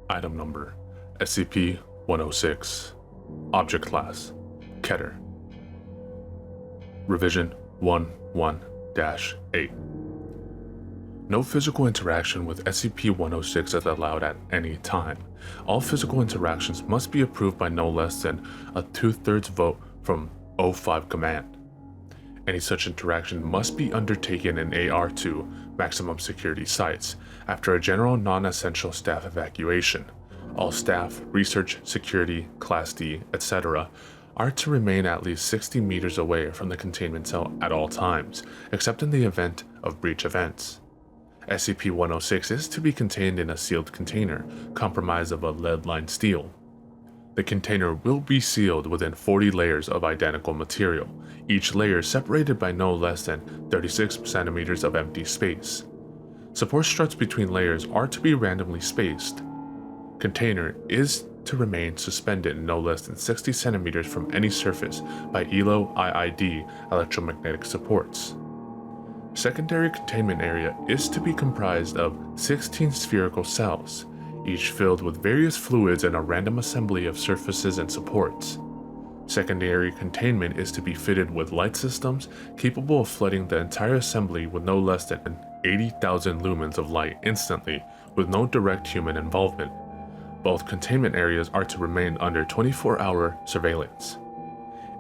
Item Number SCP-106 Object Class Keter Revision 11-8. No physical interaction with SCP-106 is allowed at any time. All physical interactions must be approved by no less than a 2/3 vote from O5 Command. Any such interaction must be undertaken in AR2 maximum security sites after a general non-essential staff evacuation. All staff, research, security, Class D, etc. are to remain at least 60 meters away from the containment cell at all times, except in the event of breach events. SCP-106 is to be contained in a sealed container comprised of a lead-lined steel. The container will be sealed within 40 layers of identical material, each layer separated by no less than 36 centimeters of empty space. Support struts between layers are to be randomly spaced. Container is to remain suspended no less than 60 centimeters from any surface by ELO-IID electromagnetic supports. Secondary containment area is to be comprised of 16 spherical cells, each filled with various fluids and a random assembly of surfaces and supports. Secondary containment is to be fitted with light systems capable of flooding the entire assembly with no less than 80,000 lumens of light instantly, with no direct human involvement. Both containment areas are to remain under 24-hour surveillance.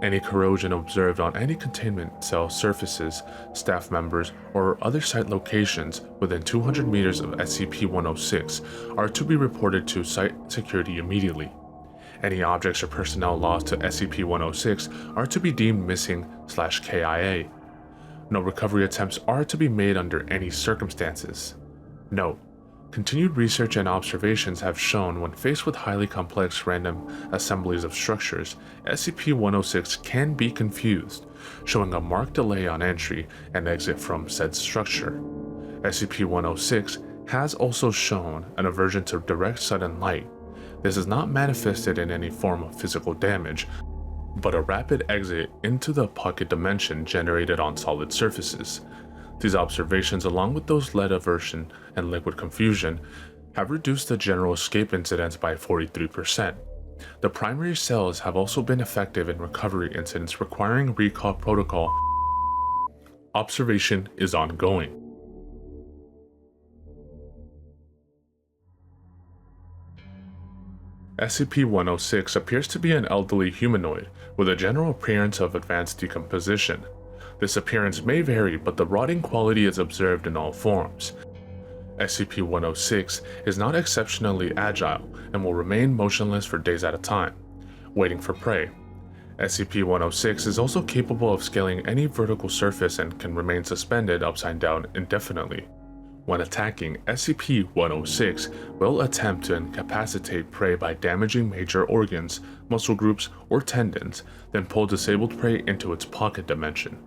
Any corrosion observed on any containment cell surfaces, staff members, or other site locations within 200 meters of SCP-106 are to be reported to site security immediately. Any objects or personnel lost to SCP-106 are to be deemed missing/KIA. No recovery attempts are to be made under any circumstances. Note: continued research and observations have shown when faced with highly complex random assemblies of structures, SCP-106 can be confused, showing a marked delay on entry and exit from said structure. SCP-106 has also shown an aversion to direct sudden light. This is not manifested in any form of physical damage, but a rapid exit into the pocket dimension generated on solid surfaces. These observations, along with those lead aversion and liquid confusion, have reduced the general escape incidence by 43%. The primary cells have also been effective in recovery incidents requiring recall protocol. Observation is ongoing. SCP-106 appears to be an elderly humanoid with a general appearance of advanced decomposition. This appearance may vary, but the rotting quality is observed in all forms. SCP-106 is not exceptionally agile and will remain motionless for days at a time, waiting for prey. SCP-106 is also capable of scaling any vertical surface and can remain suspended upside down indefinitely. When attacking, SCP-106 will attempt to incapacitate prey by damaging major organs, muscle groups, or tendons, then pull disabled prey into its pocket dimension.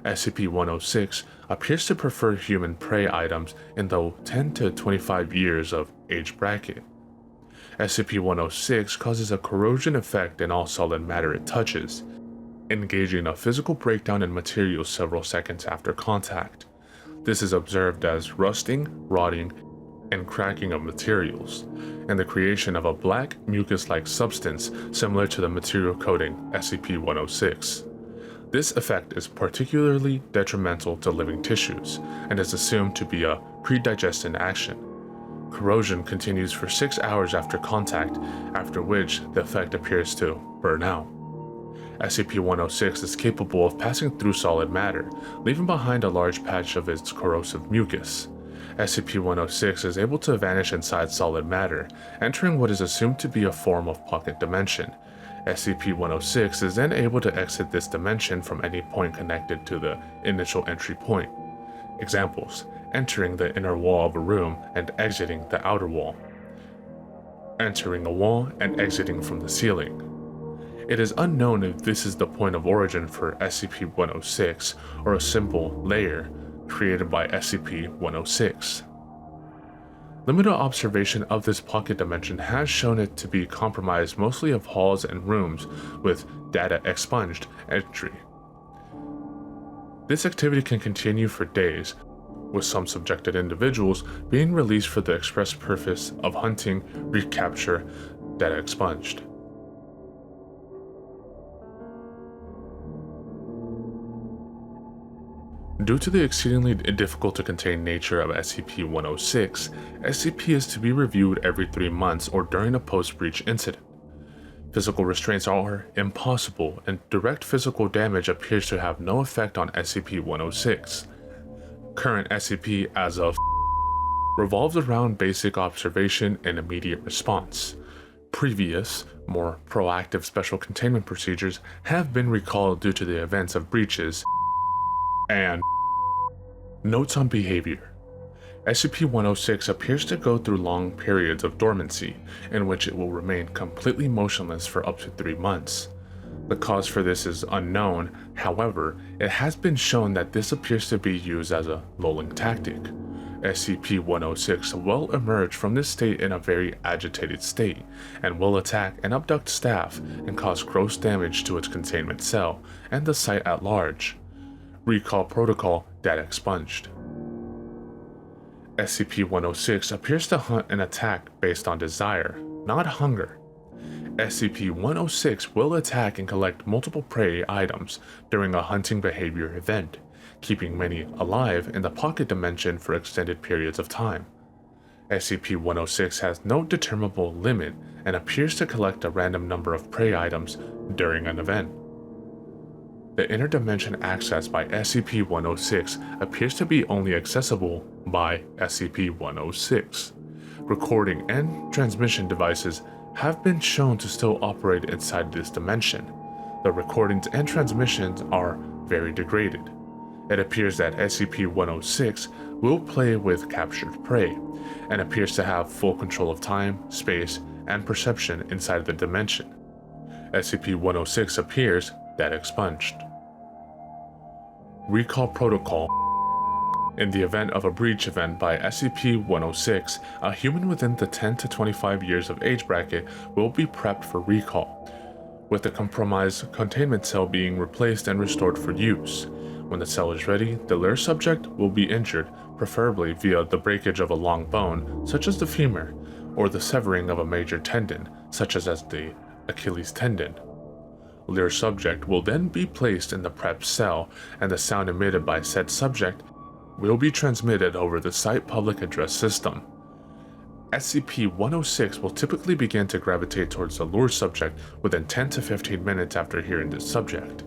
SCP-106 appears to prefer human prey items in the 10 to 25 years of age bracket. SCP-106 causes a corrosion effect in all solid matter it touches, engaging a physical breakdown in materials several seconds after contact. This is observed as rusting, rotting, and cracking of materials, and the creation of a black mucus-like substance similar to the material coating SCP-106. This effect is particularly detrimental to living tissues, and is assumed to be a predigestion action. Corrosion continues for 6 hours after contact, after which the effect appears to burn out. SCP-106 is capable of passing through solid matter, leaving behind a large patch of its corrosive mucus. SCP-106 is able to vanish inside solid matter, entering what is assumed to be a form of pocket dimension. SCP-106 is then able to exit this dimension from any point connected to the initial entry point. Examples: entering the inner wall of a room and exiting the outer wall. Entering a wall and exiting from the ceiling. It is unknown if this is the point of origin for SCP-106 or a simple layer created by SCP-106. Limited observation of this pocket dimension has shown it to be comprised mostly of halls and rooms with data expunged entry. This activity can continue for days, with some subjected individuals being released for the express purpose of hunting, recapture, data expunged. Due to the exceedingly difficult to contain nature of SCP-106, SCP is to be reviewed every 3 months or during a post-breach incident. Physical restraints are impossible, and direct physical damage appears to have no effect on SCP-106. Current SCP as of revolves around basic observation and immediate response. Previous, more proactive special containment procedures have been recalled due to the events of breaches. And notes on behavior. SCP-106 appears to go through long periods of dormancy, in which it will remain completely motionless for up to 3 months. The cause for this is unknown, however, it has been shown that this appears to be used as a lulling tactic. SCP-106 will emerge from this state in a very agitated state, and will attack and abduct staff and cause gross damage to its containment cell and the site at large. Recall Protocol Data Expunged. SCP-106 appears to hunt and attack based on desire, not hunger. SCP-106 will attack and collect multiple prey items during a hunting behavior event, keeping many alive in the pocket dimension for extended periods of time. SCP-106 has no determinable limit and appears to collect a random number of prey items during an event. The interdimension accessed by SCP-106 appears to be only accessible by SCP-106. Recording and transmission devices have been shown to still operate inside this dimension. The recordings and transmissions are very degraded. It appears that SCP-106 will play with captured prey, and appears to have full control of time, space, and perception inside the dimension. SCP-106 appears data expunged. Recall Protocol. In the event of a breach event by SCP-106, a human within the 10 to 25 years of age bracket will be prepped for recall, with the compromised containment cell being replaced and restored for use. When the cell is ready, the lair subject will be injured, preferably via the breakage of a long bone, such as the femur, or the severing of a major tendon, such as the Achilles tendon. Lair subject will then be placed in the prepped cell, and the sound emitted by said subject will be transmitted over the site public address system. SCP-106 will typically begin to gravitate towards the lure subject within 10 to 15 minutes after hearing this subject.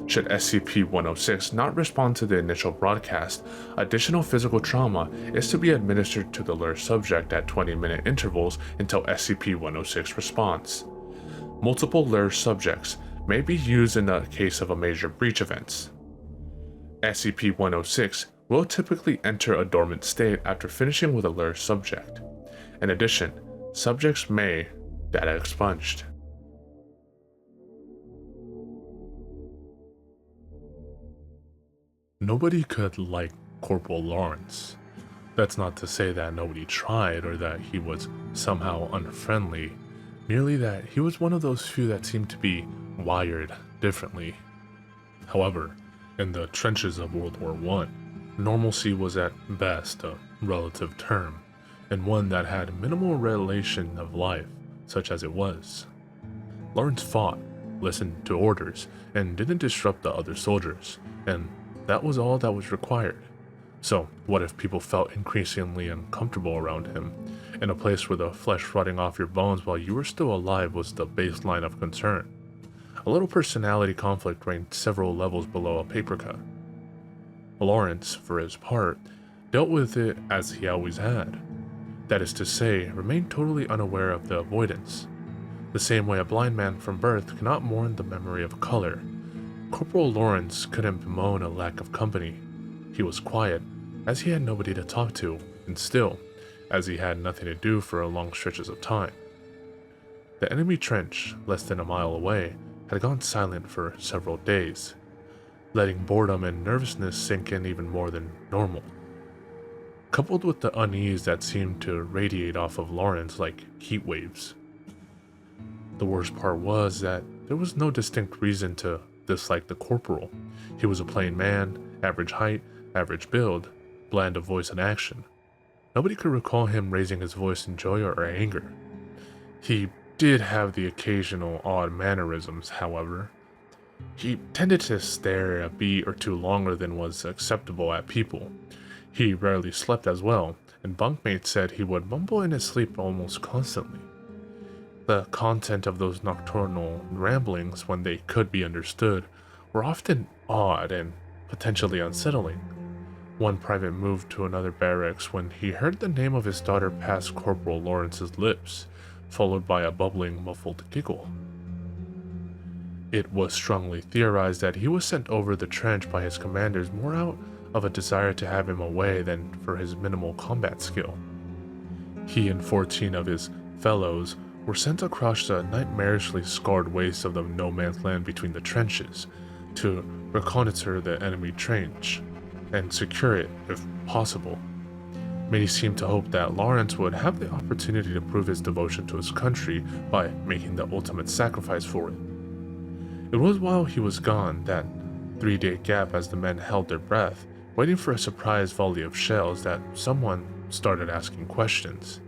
Should SCP-106 not respond to the initial broadcast, additional physical trauma is to be administered to the lure subject at 20-minute intervals until SCP-106 responds. Multiple lure subjects may be used in the case of a major breach events. SCP-106 will typically enter a dormant state after finishing with a lure subject. In addition, subjects may data expunged. Nobody could like Corporal Lawrence. That's not to say that nobody tried or that he was somehow unfriendly, merely that he was one of those few that seemed to be wired differently. However, in the trenches of World War I, normalcy was at best a relative term, and one that had minimal relation of life, such as it was. Lawrence fought, listened to orders, and didn't disrupt the other soldiers, and that was all that was required. So what if people felt increasingly uncomfortable around him, in a place where the flesh rotting off your bones while you were still alive was the baseline of concern? A little personality conflict ranked several levels below a paper cut. Lawrence, for his part, dealt with it as he always had. That is to say, remained totally unaware of the avoidance. The same way a blind man from birth cannot mourn the memory of color, Corporal Lawrence couldn't bemoan a lack of company. He was quiet, as he had nobody to talk to, and still, as he had nothing to do for long stretches of time. The enemy trench, less than a mile away, had gone silent for several days, letting boredom and nervousness sink in even more than normal, coupled with the unease that seemed to radiate off of Lawrence like heat waves. The worst part was that there was no distinct reason to dislike the corporal. He was a plain man, average height, average build, blend of voice and action. Nobody could recall him raising his voice in joy or anger. He did have the occasional odd mannerisms, however. He tended to stare a beat or two longer than was acceptable at people. He rarely slept as well, and bunkmates said he would mumble in his sleep almost constantly. The content of those nocturnal ramblings, when they could be understood, were often odd and potentially unsettling. One private moved to another barracks when he heard the name of his daughter pass Corporal Lawrence's lips, followed by a bubbling, muffled giggle. It was strongly theorized that he was sent over the trench by his commanders more out of a desire to have him away than for his minimal combat skill. He and 14 of his fellows were sent across the nightmarishly scarred waste of the no-man's land between the trenches to reconnoiter the enemy trench and secure it if possible. Many seemed to hope that Lawrence would have the opportunity to prove his devotion to his country by making the ultimate sacrifice for it. It was while he was gone, that 3-day gap as the men held their breath, waiting for a surprise volley of shells, that someone started asking questions.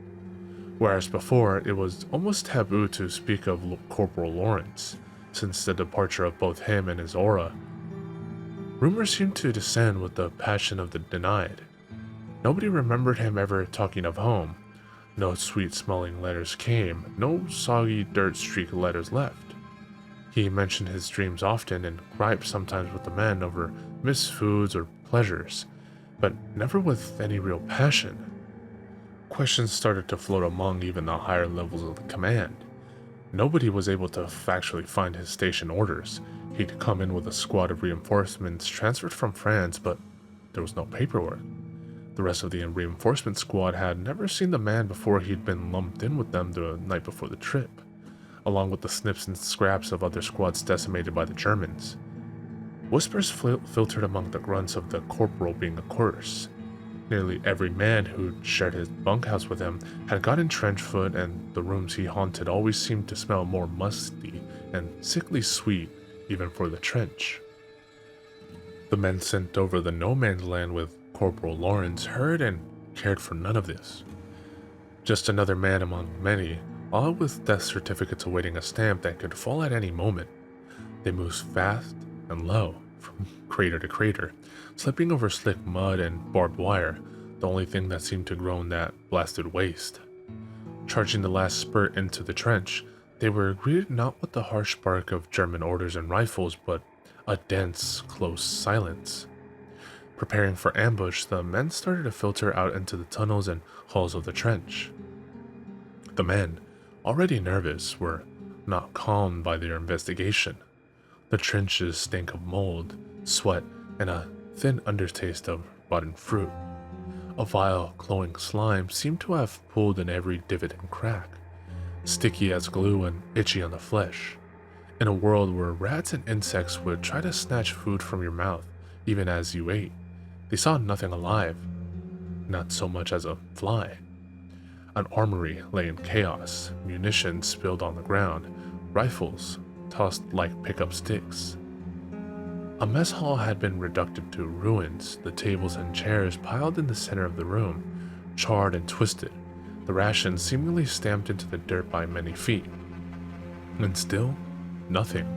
Whereas before, it was almost taboo to speak of Corporal Lawrence, since the departure of both him and his aura. Rumors seemed to descend with the passion of the denied. Nobody remembered him ever talking of home. No sweet-smelling letters came, no soggy dirt-streaked letters left. He mentioned his dreams often and griped sometimes with the men over missed foods or pleasures, but never with any real passion. Questions started to float among even the higher levels of the command. Nobody was able to factually find his station orders. He'd come in with a squad of reinforcements transferred from France, but there was no paperwork. The rest of the reinforcement squad had never seen the man before he'd been lumped in with them the night before the trip, along with the snips and scraps of other squads decimated by the Germans. Whispers filtered among the grunts of the corporal being a curse. Nearly every man who'd shared his bunkhouse with him had gotten trench foot, and the rooms he haunted always seemed to smell more musty and sickly sweet, even for the trench. The men sent over the no-man's land with Corporal Lawrence heard and cared for none of this. Just another man among many, all with death certificates awaiting a stamp that could fall at any moment. They moved fast and low, from crater to crater, slipping over slick mud and barbed wire, the only thing that seemed to grow in that blasted waste. Charging the last spurt into the trench, they were greeted not with the harsh bark of German orders and rifles, but a dense, close silence. Preparing for ambush, the men started to filter out into the tunnels and halls of the trench. The men, already nervous, were not calmed by their investigation. The trenches stank of mold, sweat, and a thin undertaste of rotten fruit. A vile, glowing slime seemed to have pulled in every divot and crack, sticky as glue and itchy on the flesh. In a world where rats and insects would try to snatch food from your mouth, even as you ate, they saw nothing alive, not so much as a fly. An armory lay in chaos, munitions spilled on the ground, rifles tossed like pickup sticks. A mess hall had been reduced to ruins, the tables and chairs piled in the center of the room, charred and twisted, the rations seemingly stamped into the dirt by many feet. And still, nothing,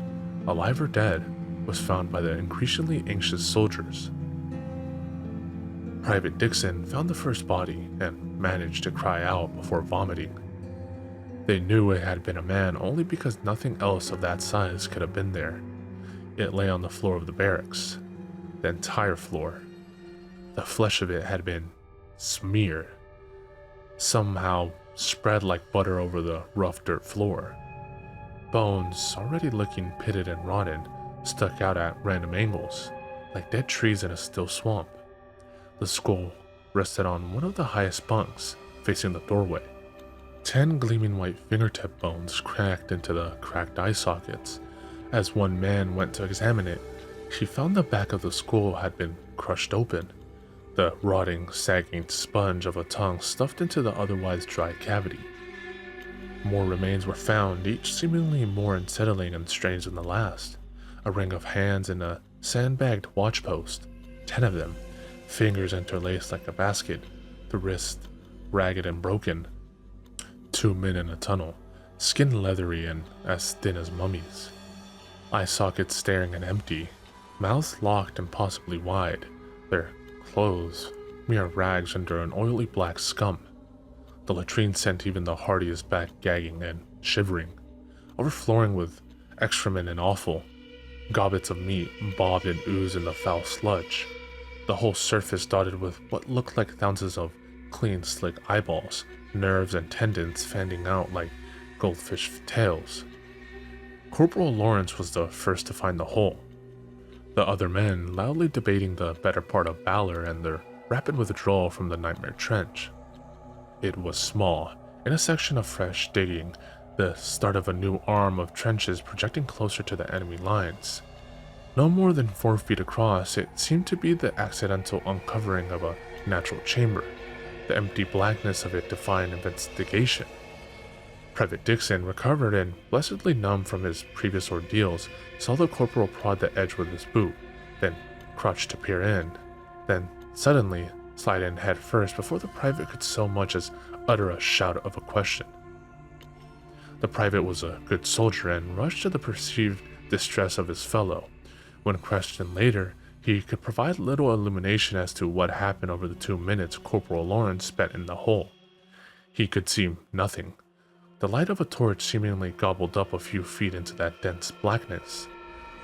alive or dead, was found by the increasingly anxious soldiers. Private Dixon found the first body and managed to cry out before vomiting. They knew it had been a man only because nothing else of that size could have been there. It lay on the floor of the barracks, the entire floor. The flesh of it had been smeared, somehow spread like butter over the rough dirt floor. Bones, already looking pitted and rotten, stuck out at random angles, like dead trees in a still swamp. The skull rested on one of the highest bunks, facing the doorway. 10 gleaming white fingertip bones cracked into the cracked eye sockets. As one man went to examine it, he found the back of the skull had been crushed open, the rotting, sagging sponge of a tongue stuffed into the otherwise dry cavity. More remains were found, each seemingly more unsettling and strange than the last. A ring of hands and a sandbagged watchpost, 10 of them, fingers interlaced like a basket, the wrist ragged and broken. 2 men in a tunnel, skin leathery and as thin as mummies. Eye sockets staring and empty, mouths locked and possibly wide, their clothes mere rags under an oily black scum. The latrine sent even the hardiest back gagging and shivering, overflowing with excrement and offal. Gobbets of meat bobbed and oozed in the foul sludge, the whole surface dotted with what looked like thousands of clean, slick eyeballs, nerves and tendons fanning out like goldfish tails. Corporal Lawrence was the first to find the hole, the other men loudly debating the better part of valor and their rapid withdrawal from the nightmare trench. It was small, in a section of fresh digging, the start of a new arm of trenches projecting closer to the enemy lines. No more than 4 feet across, it seemed to be the accidental uncovering of a natural chamber, the empty blackness of it defying investigation. Private Dixon, recovered and blessedly numb from his previous ordeals, saw the corporal prod the edge with his boot, then crouch to peer in, then suddenly slide in head first before the private could so much as utter a shout of a question. The private was a good soldier and rushed to the perceived distress of his fellow. When questioned later, he could provide little illumination as to what happened over the 2 minutes Corporal Lawrence spent in the hole. He could see nothing. The light of a torch seemingly gobbled up a few feet into that dense blackness.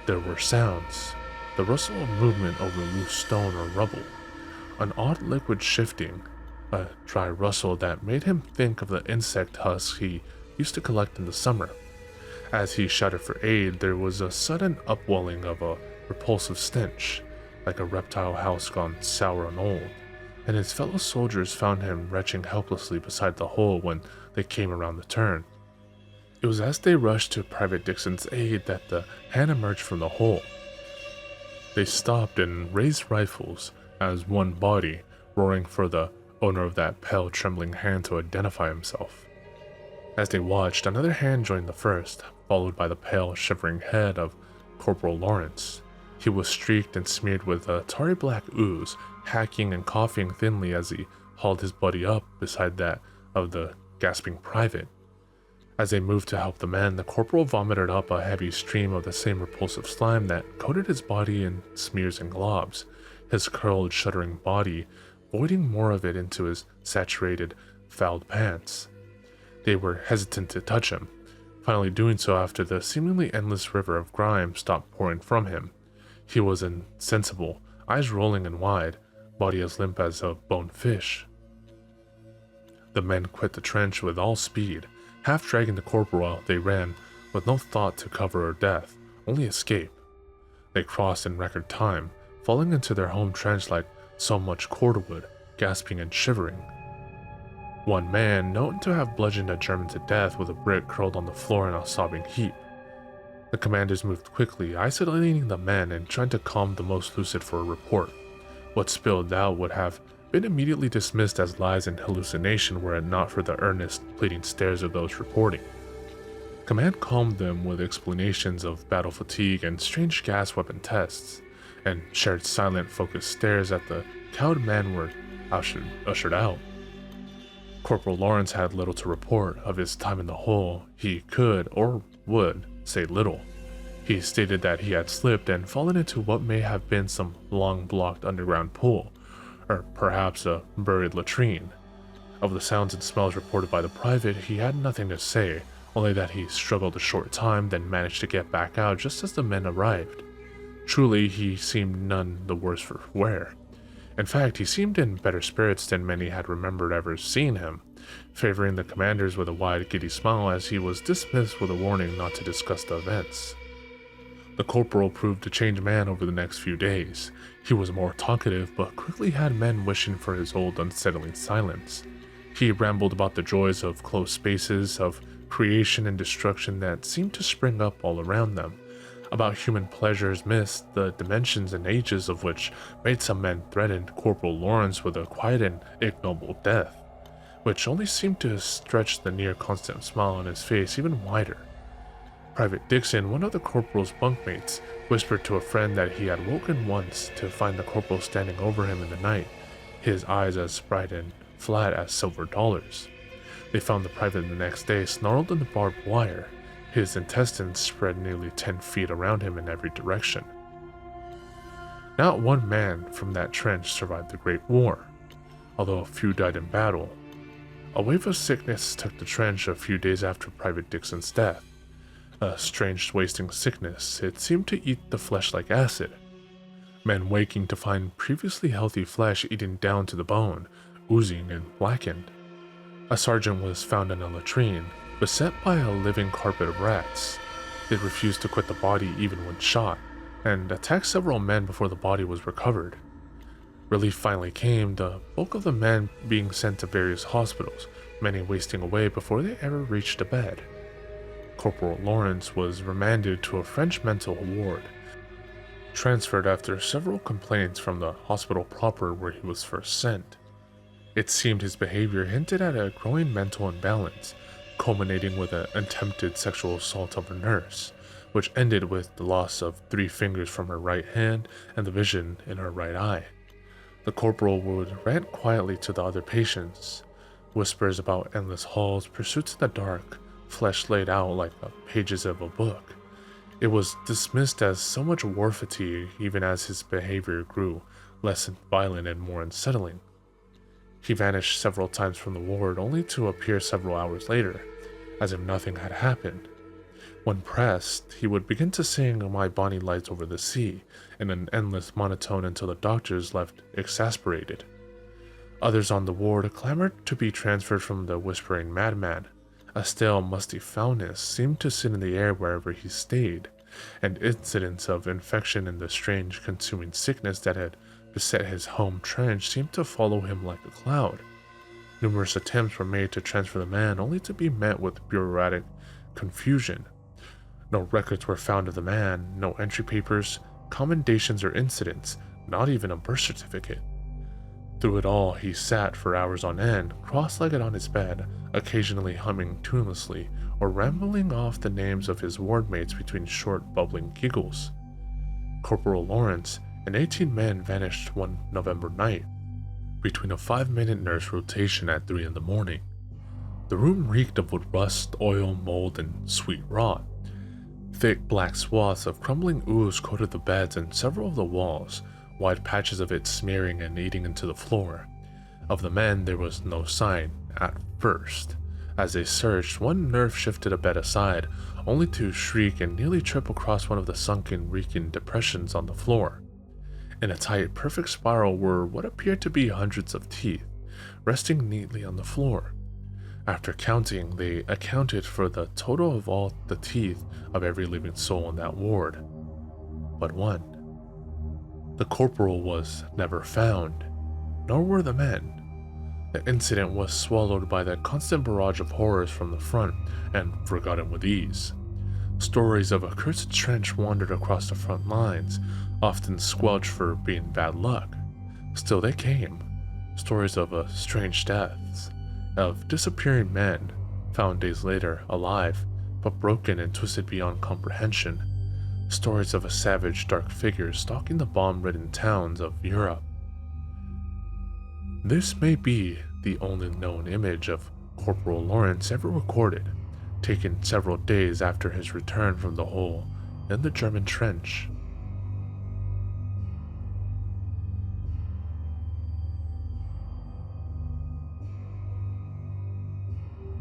There were sounds, the rustle of movement over loose stone or rubble, an odd liquid shifting, a dry rustle that made him think of the insect husks he used to collect in the summer. As he shouted for aid, there was a sudden upwelling of a repulsive stench, like a reptile house gone sour and old, and his fellow soldiers found him retching helplessly beside the hole when they came around the turn. It was as they rushed to Private Dixon's aid that the hand emerged from the hole. They stopped and raised rifles as one body, roaring for the owner of that pale, trembling hand to identify himself. As they watched, another hand joined the first, followed by the pale, shivering head of Corporal Lawrence. He was streaked and smeared with a tarry black ooze, hacking and coughing thinly as he hauled his body up beside that of the gasping private. As they moved to help the man, the corporal vomited up a heavy stream of the same repulsive slime that coated his body in smears and globs, his curled, shuddering body voiding more of it into his saturated, fouled pants. They were hesitant to touch him, finally doing so after the seemingly endless river of grime stopped pouring from him. He was insensible, eyes rolling and wide, body as limp as a boned fish. The men quit the trench with all speed. Half dragging the corporal out, they ran, with no thought to cover or death, only escape. They crossed in record time, falling into their home trench like so much cordwood, gasping and shivering. One man, known to have bludgeoned a German to death with a brick, curled on the floor in a sobbing heap. The commanders moved quickly, isolating the men and trying to calm the most lucid for a report. What spilled out would have been immediately dismissed as lies and hallucination were it not for the earnest, pleading stares of those reporting. Command calmed them with explanations of battle fatigue and strange gas weapon tests, and shared silent, focused stares at the cowed men were ushered out. Corporal Lawrence had little to report of his time in the hole. He could, or would, say little. He stated that he had slipped and fallen into what may have been some long-blocked underground pool, or perhaps a buried latrine. Of the sounds and smells reported by the private, he had nothing to say, only that he struggled a short time, then managed to get back out just as the men arrived. Truly, he seemed none the worse for wear. In fact, he seemed in better spirits than many had remembered ever seeing him, favoring the commanders with a wide, giddy smile as he was dismissed with a warning not to discuss the events. The corporal proved a changed man over the next few days. He was more talkative, but quickly had men wishing for his old unsettling silence. He rambled about the joys of closed spaces, of creation and destruction that seemed to spring up all around them, about human pleasures missed, the dimensions and ages of which made some men threaten Corporal Lawrence with a quiet and ignoble death, which only seemed to stretch the near constant smile on his face even wider. Private Dixon, one of the corporal's bunkmates, whispered to a friend that he had woken once to find the corporal standing over him in the night, his eyes as bright and flat as silver dollars. They found the private the next day snarled in the barbed wire, his intestines spread nearly 10 feet around him in every direction. Not one man from that trench survived the Great War, although a few died in battle. A wave of sickness took the trench a few days after Private Dixon's death. A strange wasting sickness, it seemed to eat the flesh like acid. Men waking to find previously healthy flesh eaten down to the bone, oozing and blackened. A sergeant was found in a latrine, beset by a living carpet of rats. They refused to quit the body even when shot, and attacked several men before the body was recovered. Relief finally came, the bulk of the men being sent to various hospitals, many wasting away before they ever reached a bed. Corporal Lawrence was remanded to a French mental ward, transferred after several complaints from the hospital proper where he was first sent. It seemed his behavior hinted at a growing mental imbalance, culminating with an attempted sexual assault of a nurse, which ended with the loss of 3 fingers from her right hand and the vision in her right eye. The corporal would rant quietly to the other patients, whispers about endless halls, pursuits in the dark, flesh laid out like the pages of a book. It was dismissed as so much war fatigue even as his behavior grew less violent and more unsettling. He vanished several times from the ward only to appear several hours later, as if nothing had happened. When pressed, he would begin to sing My Bonnie Lies Over the Sea in an endless monotone until the doctors left exasperated. Others on the ward clamored to be transferred from the whispering madman. A stale, musty foulness seemed to sit in the air wherever he stayed, and incidents of infection and the strange, consuming sickness that had beset his home trench seemed to follow him like a cloud. Numerous attempts were made to transfer the man, only to be met with bureaucratic confusion. No records were found of the man, no entry papers, commendations or incidents, not even a birth certificate. Through it all, he sat for hours on end, cross-legged on his bed, occasionally humming tunelessly or rambling off the names of his wardmates between short, bubbling giggles. Corporal Lawrence and 18 men vanished one November night, between a 5-minute nurse rotation at 3 in the morning. The room reeked of wood rust, oil, mold, and sweet rot. Thick black swaths of crumbling ooze coated the beds and several of the walls, wide patches of it smearing and eating into the floor. Of the men there was no sign, at first. As they searched, one nurse shifted a bed aside, only to shriek and nearly trip across one of the sunken, reeking depressions on the floor. In a tight, perfect spiral were what appeared to be hundreds of teeth, resting neatly on the floor. After counting, they accounted for the total of all the teeth of every living soul in that ward. But one. The corporal was never found, nor were the men. The incident was swallowed by the constant barrage of horrors from the front and forgotten with ease. Stories of a cursed trench wandered across the front lines, often squelched for being bad luck. Still they came. Stories of strange deaths, of disappearing men, found days later alive, but broken and twisted beyond comprehension. Stories of a savage, dark figure stalking the bomb-ridden towns of Europe. This may be the only known image of Corporal Lawrence ever recorded, taken several days after his return from the hole in the German trench.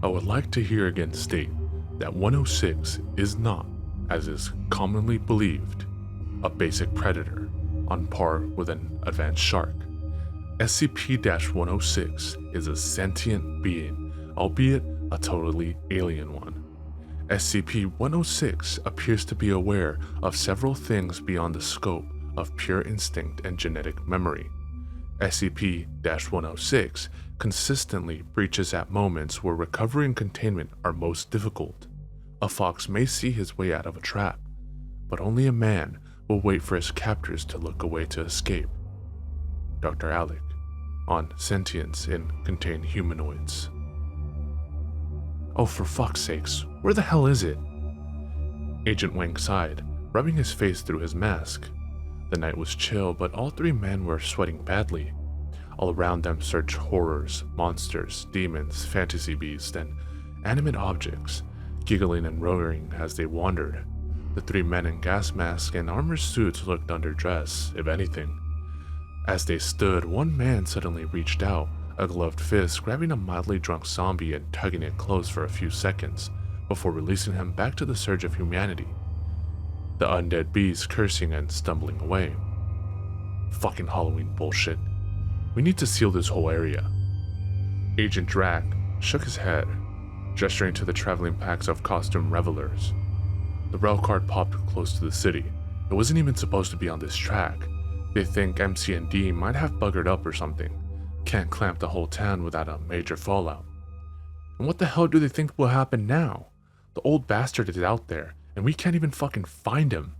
I would like to here again state that 106 is not, as is commonly believed, a basic predator on par with an advanced shark. SCP-106 is a sentient being, albeit a totally alien one. SCP-106 appears to be aware of several things beyond the scope of pure instinct and genetic memory. SCP-106 consistently breaches at moments where recovery and containment are most difficult. A fox may see his way out of a trap, but only a man will wait for his captors to look away to escape. Dr. Alec, on Sentience in Contained Humanoids. Oh, for fuck's sakes, where the hell is it? Agent Wang sighed, rubbing his face through his mask. The night was chill, but all three men were sweating badly. All around them surged horrors, monsters, demons, fantasy beasts, and animate objects, giggling and roaring as they wandered. The three men in gas masks and armor suits looked underdressed, if anything. As they stood, one man suddenly reached out, a gloved fist grabbing a mildly drunk zombie and tugging it close for a few seconds, before releasing him back to the surge of humanity. The undead beast cursing and stumbling away. Fucking Halloween bullshit. We need to seal this whole area. Agent Drac shook his head, gesturing to the traveling packs of costume revelers. The rail cart popped close to the city. It wasn't even supposed to be on this track. They think MC&D might have buggered up or something. Can't clamp the whole town without a major fallout. And what the hell do they think will happen now? The old bastard is out there, and we can't even fucking find him.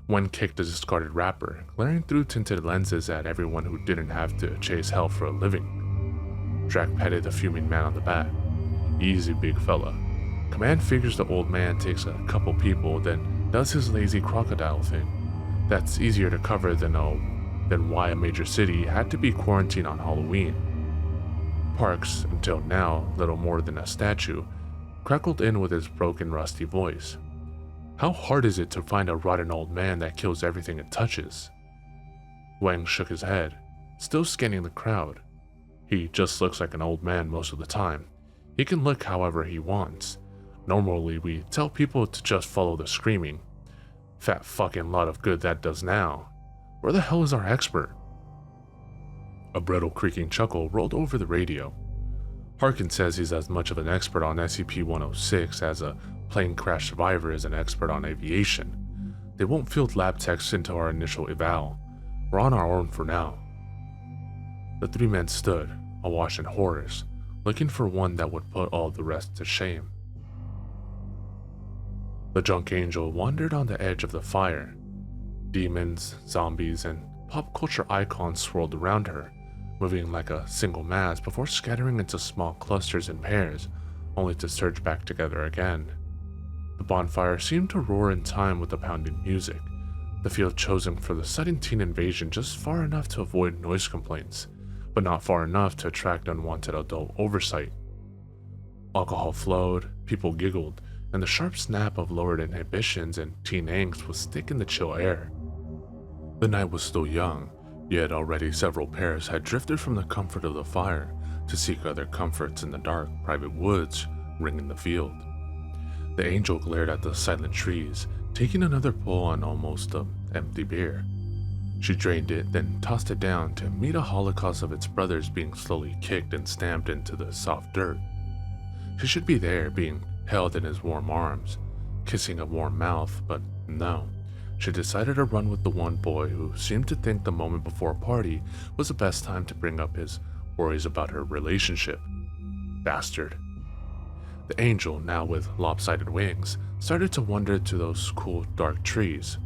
One kicked the discarded wrapper, glaring through tinted lenses at everyone who didn't have to chase hell for a living. Drac patted the fuming man on the back. Easy, big fella. Command figures the old man takes a couple people, then does his lazy crocodile thing. That's easier to cover than why a major city had to be quarantined on Halloween. Parks, until now little more than a statue, crackled in with his broken, rusty voice. How hard is it to find a rotten old man that kills everything it touches? Wang shook his head, still scanning the crowd. He just looks like an old man most of the time. He can look however he wants. Normally, we tell people to just follow the screaming. Fat fucking lot of good that does now. Where the hell is our expert? A brittle creaking chuckle rolled over the radio. Harkin says he's as much of an expert on SCP-106 as a plane crash survivor is an expert on aviation. They won't field lab techs into our initial eval. We're on our own for now. The three men stood, awash in horrors, looking for one that would put all the rest to shame. The junk angel wandered on the edge of the fire. Demons, zombies, and pop culture icons swirled around her, moving like a single mass before scattering into small clusters and pairs, only to surge back together again. The bonfire seemed to roar in time with the pounding music, the field chosen for the sudden teen invasion just far enough to avoid noise complaints, but not far enough to attract unwanted adult oversight. Alcohol flowed, people giggled, and the sharp snap of lowered inhibitions and teen angst was thick in the chill air. The night was still young, yet already several pairs had drifted from the comfort of the fire to seek other comforts in the dark, private woods ringing the field. The angel glared at the silent trees, taking another pull on almost an empty beer. She drained it, then tossed it down to meet a holocaust of its brothers being slowly kicked and stamped into the soft dirt. She should be there, being held in his warm arms, kissing a warm mouth, but no. She decided to run with the one boy who seemed to think the moment before a party was the best time to bring up his worries about her relationship. Bastard. The angel, now with lopsided wings, started to wander to those cool, dark trees.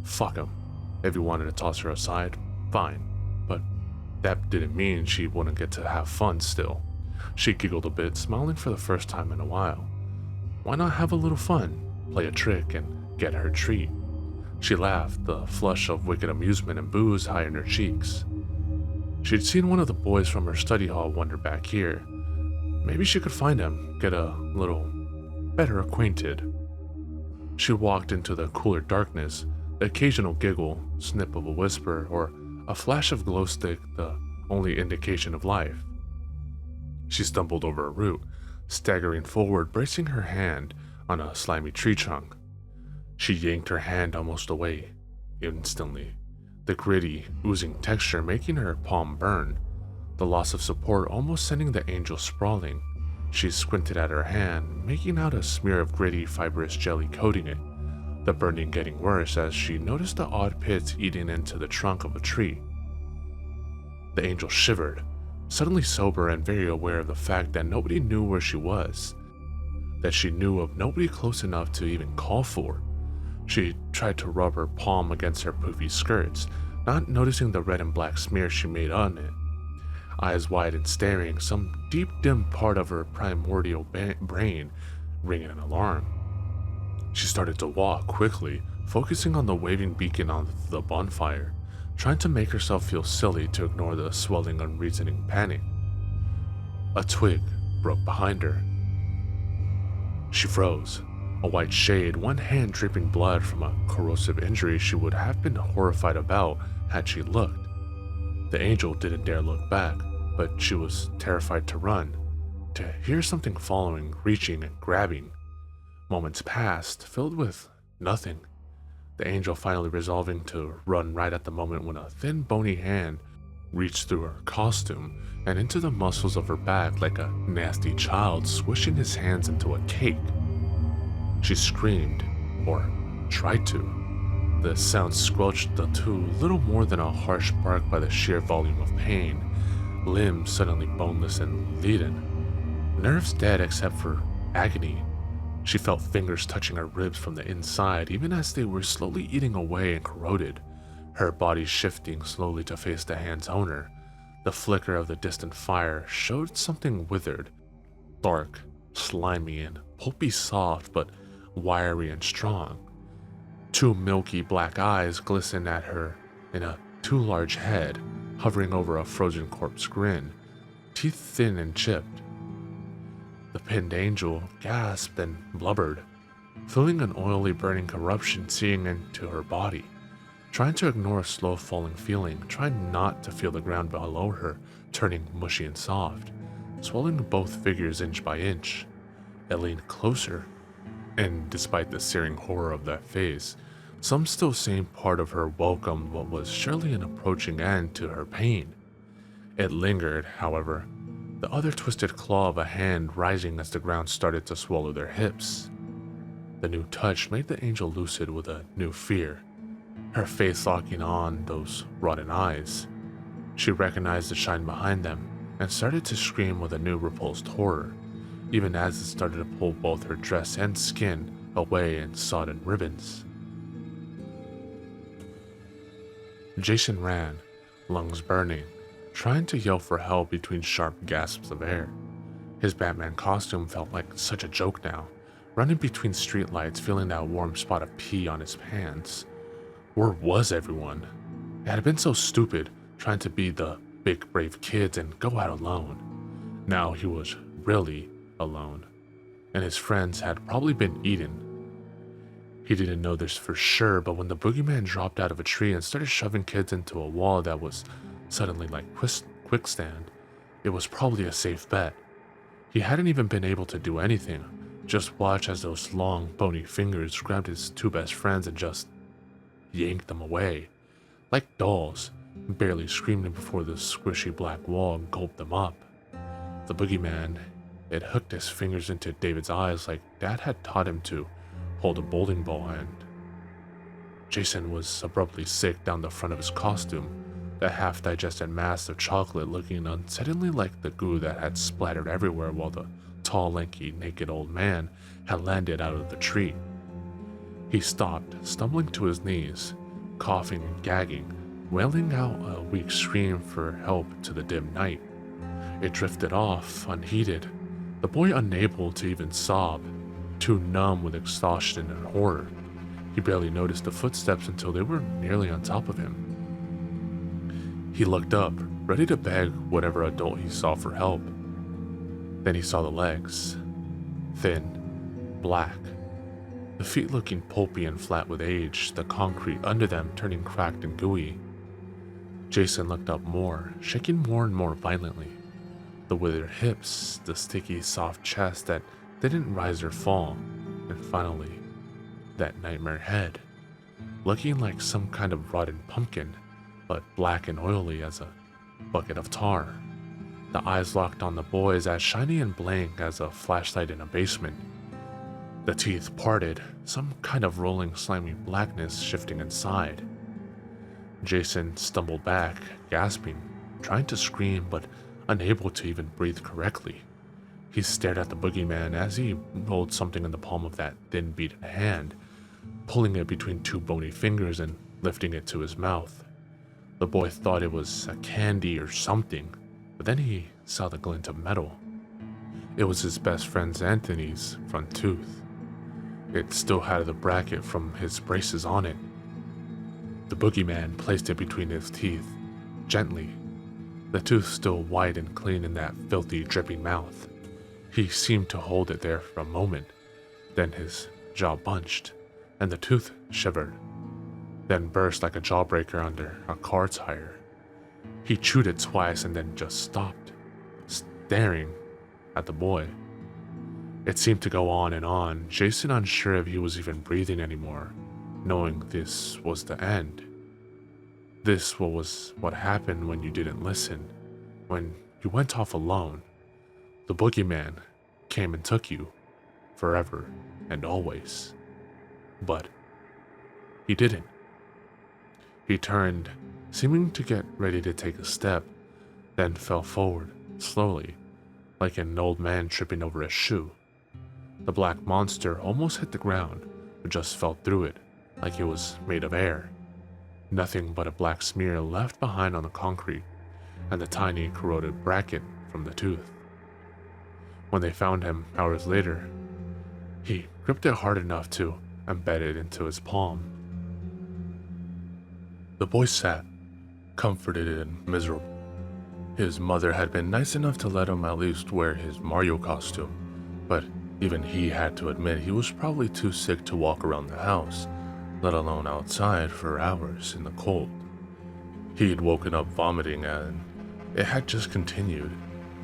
Fuck him. If he wanted to toss her aside, fine. But that didn't mean she wouldn't get to have fun still. She giggled a bit, smiling for the first time in a while. Why not have a little fun, play a trick, and get her treat? She laughed, the flush of wicked amusement and booze high in her cheeks. She'd seen one of the boys from her study hall wander back here. Maybe she could find him, get a little better acquainted. She walked into the cooler darkness, the occasional giggle, snip of a whisper, or a flash of glow stick, the only indication of life. She stumbled over a root, staggering forward, bracing her hand on a slimy tree trunk. She yanked her hand almost away, instantly, the gritty, oozing texture making her palm burn, the loss of support almost sending the angel sprawling. She squinted at her hand, making out a smear of gritty, fibrous jelly coating it, the burning getting worse as she noticed the odd pits eating into the trunk of a tree. The angel shivered, suddenly sober and very aware of the fact that nobody knew where she was, that she knew of nobody close enough to even call for. She tried to rub her palm against her poofy skirts, not noticing the red and black smear she made on it. Eyes wide and staring, some deep dim part of her primordial brain ringing an alarm. She started to walk quickly, focusing on the waving beacon on the bonfire, trying to make herself feel silly to ignore the swelling, unreasoning panic. A twig broke behind her. She froze, a white shade, one hand dripping blood from a corrosive injury she would have been horrified about had she looked. The angel didn't dare look back, but she was terrified to run, to hear something following, reaching and grabbing. Moments passed, filled with nothing. The angel finally resolving to run right at the moment when a thin, bony hand reached through her costume and into the muscles of her back like a nasty child swishing his hands into a cake. She screamed, or tried to. The sound squelched to little more than a harsh bark by the sheer volume of pain, limbs suddenly boneless and leaden, nerves dead except for agony. She felt fingers touching her ribs from the inside, even as they were slowly eating away and corroded, her body shifting slowly to face the hand's owner. The flicker of the distant fire showed something withered, dark, slimy, and pulpy soft, but wiry and strong. Two milky black eyes glistened at her in a too large head, hovering over a frozen corpse grin, teeth thin and chipped. The pinned angel gasped and blubbered, feeling an oily burning corruption seeping into her body, trying to ignore a slow falling feeling, trying not to feel the ground below her turning mushy and soft, swallowing both figures inch by inch. It leaned closer, and despite the searing horror of that face, some still sane part of her welcomed what was surely an approaching end to her pain. It lingered, however, the other twisted claw of a hand rising as the ground started to swallow their hips. The new touch made the angel lucid with a new fear, her face locking on those rotten eyes. She recognized the shine behind them and started to scream with a new repulsed horror, even as it started to pull both her dress and skin away in sodden ribbons. Jason ran, lungs burning, trying to yell for help between sharp gasps of air. His Batman costume felt like such a joke now, running between streetlights, feeling that warm spot of pee on his pants. Where was everyone? It had been so stupid, trying to be the big brave kids and go out alone. Now he was really alone, and his friends had probably been eaten. He didn't know this for sure, but when the boogeyman dropped out of a tree and started shoving kids into a wall that was suddenly like quicksand, it was probably a safe bet. He hadn't even been able to do anything, just watch as those long, bony fingers grabbed his two best friends and just yanked them away, like dolls, barely screaming before the squishy black wall gulped them up. The boogeyman, it hooked his fingers into David's eyes like Dad had taught him to hold a bowling ball, and Jason was abruptly sick down the front of his costume, that half-digested mass of chocolate looking unsettlingly like the goo that had splattered everywhere while the tall, lanky, naked old man had landed out of the tree. He stopped, stumbling to his knees, coughing and gagging, wailing out a weak scream for help to the dim night. It drifted off, unheeded, the boy unable to even sob, too numb with exhaustion and horror. He barely noticed the footsteps until they were nearly on top of him. He looked up, ready to beg whatever adult he saw for help. Then he saw the legs. Thin, black, the feet looking pulpy and flat with age, the concrete under them turning cracked and gooey. Jason looked up more, shaking more and more violently. The withered hips, the sticky, soft chest that didn't rise or fall, and finally, that nightmare head, looking like some kind of rotten pumpkin, but black and oily as a bucket of tar. The eyes locked on the boys, as shiny and blank as a flashlight in a basement. The teeth parted, some kind of rolling, slimy blackness shifting inside. Jason stumbled back, gasping, trying to scream, but unable to even breathe correctly. He stared at the boogeyman as he rolled something in the palm of that thin, beaten hand, pulling it between two bony fingers and lifting it to his mouth. The boy thought it was a candy or something, but then he saw the glint of metal. It was his best friend Anthony's front tooth. It still had the bracket from his braces on it. The boogeyman placed it between his teeth, gently, the tooth still white and clean in that filthy, dripping mouth. He seemed to hold it there for a moment, then his jaw bunched, and the tooth shivered, then burst like a jawbreaker under a car tire. He chewed it twice and then just stopped, staring at the boy. It seemed to go on, Jason unsure if he was even breathing anymore, knowing this was the end. This was what happened when you didn't listen, when you went off alone. The boogeyman came and took you, forever and always. But he didn't. He turned, seeming to get ready to take a step, then fell forward, slowly, like an old man tripping over a shoe. The black monster almost hit the ground, but just fell through it, like it was made of air. Nothing but a black smear left behind on the concrete, and the tiny corroded bracket from the tooth. When they found him hours later, he gripped it hard enough to embed it into his palm. The boy sat, comforted and miserable. His mother had been nice enough to let him at least wear his Mario costume, but even he had to admit he was probably too sick to walk around the house, let alone outside for hours in the cold. He'd woken up vomiting and it had just continued,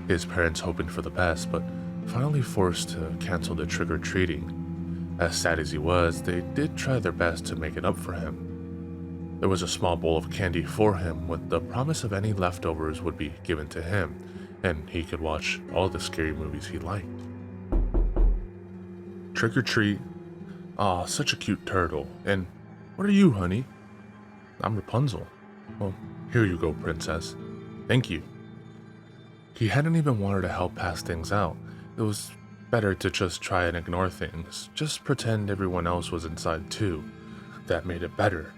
his parents hoping for the best, but finally forced to cancel the trick-or-treating. As sad as he was, they did try their best to make it up for him. There was a small bowl of candy for him with the promise of any leftovers would be given to him, and he could watch all the scary movies he liked. Trick or treat. Aw, such a cute turtle. And what are you, honey? I'm Rapunzel. Well, here you go, princess. Thank you. He hadn't even wanted to help pass things out. It was better to just try and ignore things, just pretend everyone else was inside too. That made it better.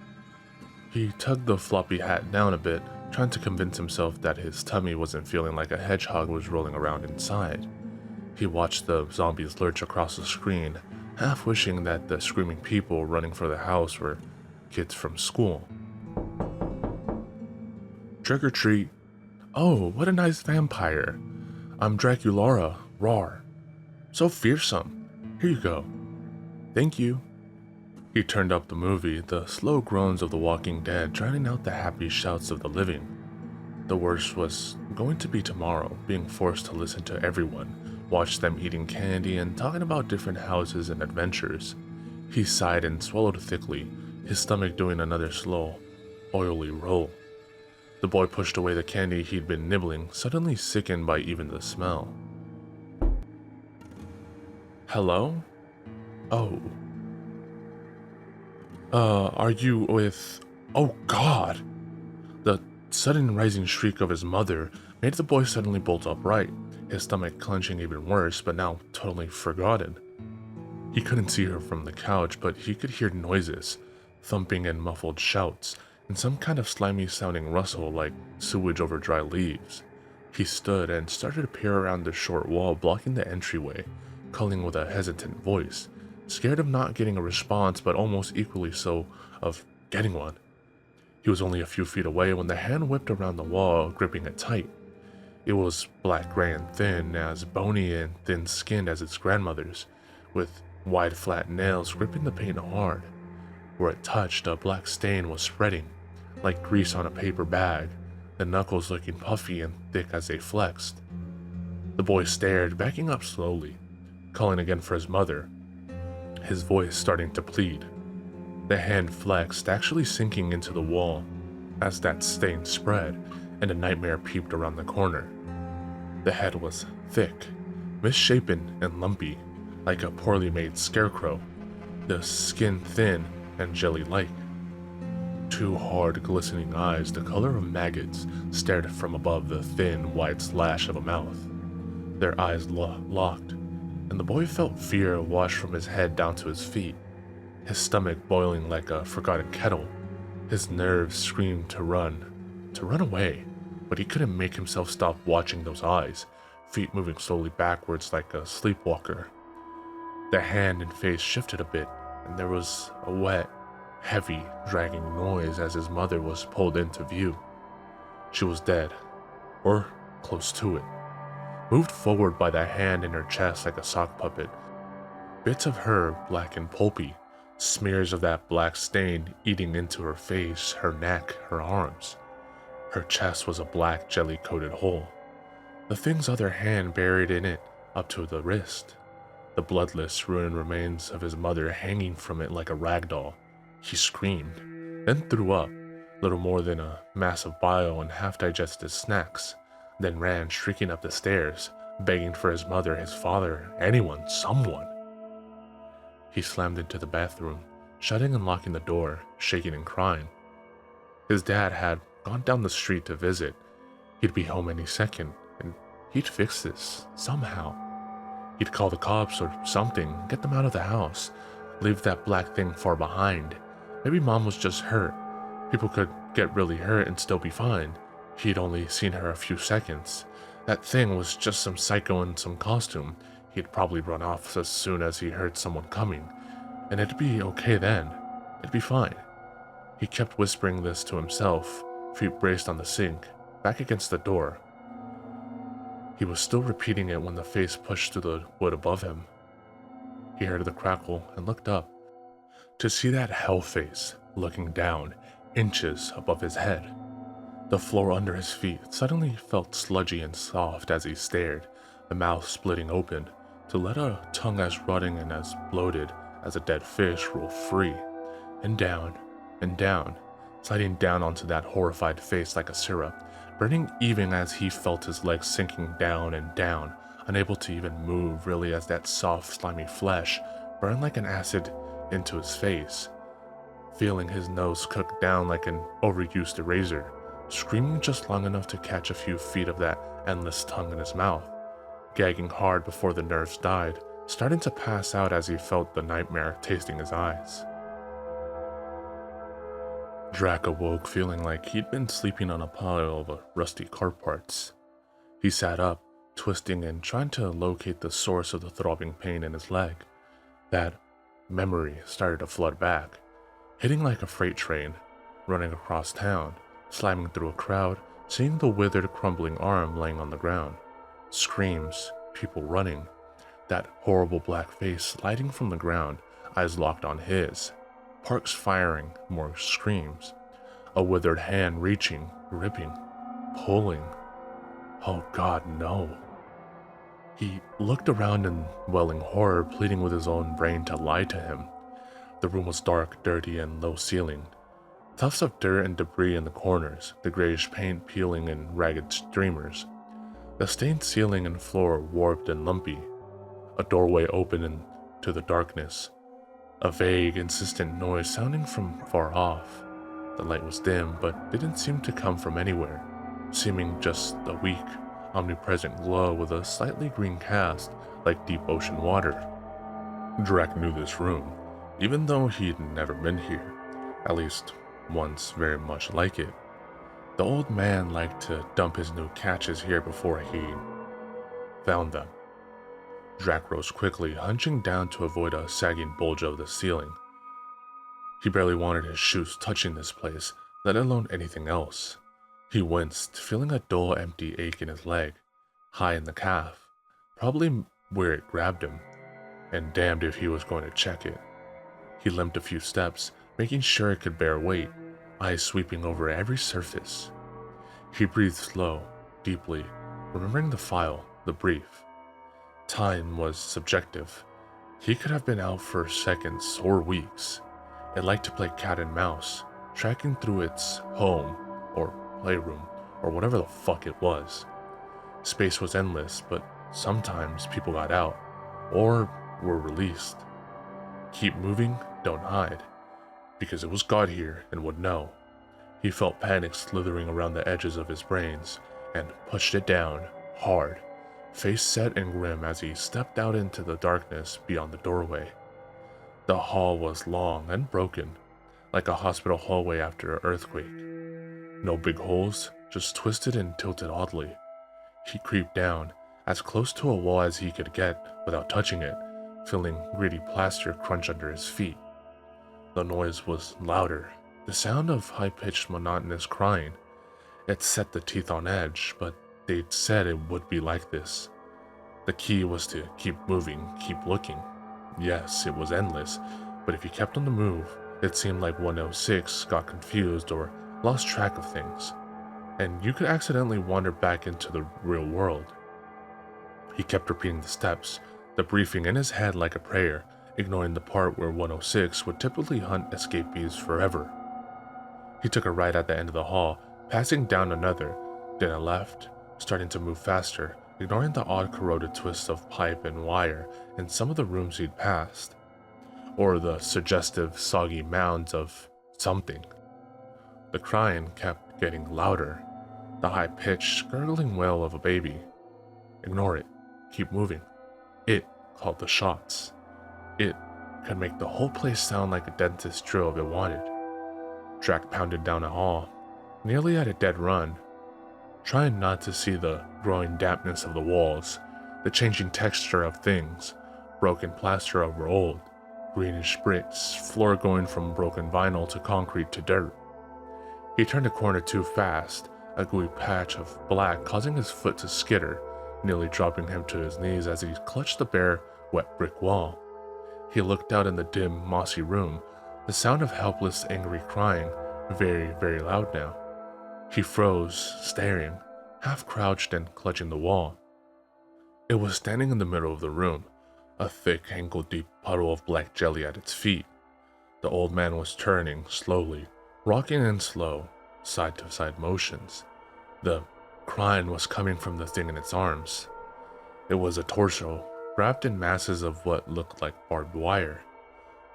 He tugged the floppy hat down a bit, trying to convince himself that his tummy wasn't feeling like a hedgehog was rolling around inside. He watched the zombies lurch across the screen, half wishing that the screaming people running for the house were kids from school. Trick or treat. Oh, what a nice vampire. I'm Draculara, roar. So fearsome. Here you go. Thank you. He turned up the movie, the slow groans of the walking dead drowning out the happy shouts of the living. The worst was going to be tomorrow, being forced to listen to everyone, watch them eating candy and talking about different houses and adventures. He sighed and swallowed thickly, his stomach doing another slow, oily roll. The boy pushed away the candy he'd been nibbling, suddenly sickened by even the smell. Hello? Oh. Are you with... Oh God! The sudden rising shriek of his mother made the boy suddenly bolt upright, his stomach clenching even worse, but now totally forgotten. He couldn't see her from the couch, but he could hear noises, thumping and muffled shouts, and some kind of slimy-sounding rustle like sewage over dry leaves. He stood and started to peer around the short wall blocking the entryway, calling with a hesitant voice, scared of not getting a response, but almost equally so of getting one. He was only a few feet away when the hand whipped around the wall, gripping it tight. It was black-gray and thin, as bony and thin-skinned as its grandmother's, with wide flat nails gripping the paint hard. Where it touched, a black stain was spreading, like grease on a paper bag, the knuckles looking puffy and thick as they flexed. The boy stared, backing up slowly, calling again for his mother, his voice starting to plead. The hand flexed, actually sinking into the wall, as that stain spread, and a nightmare peeped around the corner. The head was thick, misshapen and lumpy, like a poorly made scarecrow, the skin thin and jelly-like. Two hard, glistening eyes, the color of maggots, stared from above the thin, wide slash of a mouth. Their eyes locked, and the boy felt fear wash from his head down to his feet, his stomach boiling like a forgotten kettle. His nerves screamed to run away, but he couldn't make himself stop watching those eyes, feet moving slowly backwards like a sleepwalker. The hand and face shifted a bit, and there was a wet, heavy, dragging noise as his mother was pulled into view. She was dead, or close to it, moved forward by the hand in her chest like a sock puppet. Bits of her, black and pulpy, smears of that black stain eating into her face, her neck, her arms. Her chest was a black jelly-coated hole, the thing's other hand buried in it up to the wrist. The bloodless, ruined remains of his mother hanging from it like a rag doll. He screamed, then threw up, little more than a mass of bile and half-digested snacks, then ran shrieking up the stairs, begging for his mother, his father, anyone, someone. He slammed into the bathroom, shutting and locking the door, shaking and crying. His dad had gone down the street to visit. He'd be home any second, and he'd fix this, somehow. He'd call the cops or something, get them out of the house, leave that black thing far behind. Maybe Mom was just hurt. People could get really hurt and still be fine. He'd only seen her a few seconds. That thing was just some psycho in some costume. He'd probably run off as soon as he heard someone coming, and it'd be okay then. It'd be fine. He kept whispering this to himself, feet braced on the sink, back against the door. He was still repeating it when the face pushed through the wood above him. He heard the crackle and looked up, to see that hell face looking down, inches above his head. The floor under his feet suddenly felt sludgy and soft as he stared, the mouth splitting open, to let a tongue as rotting and as bloated as a dead fish roll free, and down, sliding down onto that horrified face like a syrup, burning even as he felt his legs sinking down and down, unable to even move really as that soft, slimy flesh burned like an acid into his face, feeling his nose cook down like an overused eraser, screaming just long enough to catch a few feet of that endless tongue in his mouth, gagging hard before the nerves died, starting to pass out as he felt the nightmare tasting his eyes. Drac awoke feeling like he'd been sleeping on a pile of rusty car parts. He sat up, twisting and trying to locate the source of the throbbing pain in his leg. That memory started to flood back, hitting like a freight train, running across town, slamming through a crowd, seeing the withered, crumbling arm laying on the ground. Screams, people running, that horrible black face sliding from the ground, eyes locked on his. Parks firing, more screams. A withered hand reaching, ripping, pulling. Oh God, no. He looked around in welling horror, pleading with his own brain to lie to him. The room was dark, dirty, and low ceilinged. Tufts of dirt and debris in the corners, the grayish paint peeling in ragged streamers. The stained ceiling and floor warped and lumpy. A doorway opened into the darkness. A vague, insistent noise sounding from far off. The light was dim, but didn't seem to come from anywhere, seeming just a weak, omnipresent glow with a slightly green cast, like deep ocean water. Drac knew this room, even though he'd never been here, at least once very much like it. The old man liked to dump his new catches here before he found them. Drac rose quickly, hunching down to avoid a sagging bulge of the ceiling. He barely wanted his shoes touching this place, let alone anything else. He winced, feeling a dull, empty ache in his leg, high in the calf, probably where it grabbed him, and damned if he was going to check it. He limped a few steps, making sure it could bear weight, eyes sweeping over every surface. He breathed slow, deeply, remembering the file, the brief. Time was subjective. He could have been out for seconds or weeks. It liked to play cat and mouse, tracking through its home, or playroom, or whatever the fuck it was. Space was endless, but sometimes people got out, or were released. Keep moving, don't hide, because it was God here and would know. He felt panic slithering around the edges of his brains, and pushed it down, hard, face set and grim as he stepped out into the darkness beyond the doorway. The hall was long and broken, like a hospital hallway after an earthquake. No big holes, just twisted and tilted oddly. He creeped down, as close to a wall as he could get without touching it, feeling gritty plaster crunch under his feet. The noise was louder, the sound of high-pitched monotonous crying. It set the teeth on edge, but they'd said it would be like this. The key was to keep moving, keep looking. Yes, it was endless, but if you kept on the move, it seemed like 106 got confused or lost track of things, and you could accidentally wander back into the real world. He kept repeating the steps, the briefing in his head like a prayer, ignoring the part where 106 would typically hunt escapees forever. He took a right at the end of the hall, passing down another, then a left, starting to move faster, ignoring the odd corroded twists of pipe and wire in some of the rooms he'd passed, or the suggestive soggy mounds of something. The crying kept getting louder, the high-pitched, gurgling wail of a baby. Ignore it. Keep moving. It called the shots. It could make the whole place sound like a dentist drill if it wanted. Drac pounded down a hall, nearly at a dead run, trying not to see the growing dampness of the walls, the changing texture of things, broken plaster over old, greenish bricks, floor going from broken vinyl to concrete to dirt. He turned a corner too fast, a gooey patch of black causing his foot to skitter, nearly dropping him to his knees as he clutched the bare, wet brick wall. He looked out in the dim, mossy room, the sound of helpless, angry crying, very, very loud now. He froze, staring, half crouched and clutching the wall. It was standing in the middle of the room, a thick, ankle-deep puddle of black jelly at its feet. The old man was turning, slowly, rocking in slow, side-to-side motions. The crying was coming from the thing in its arms. It was a torso, wrapped in masses of what looked like barbed wire.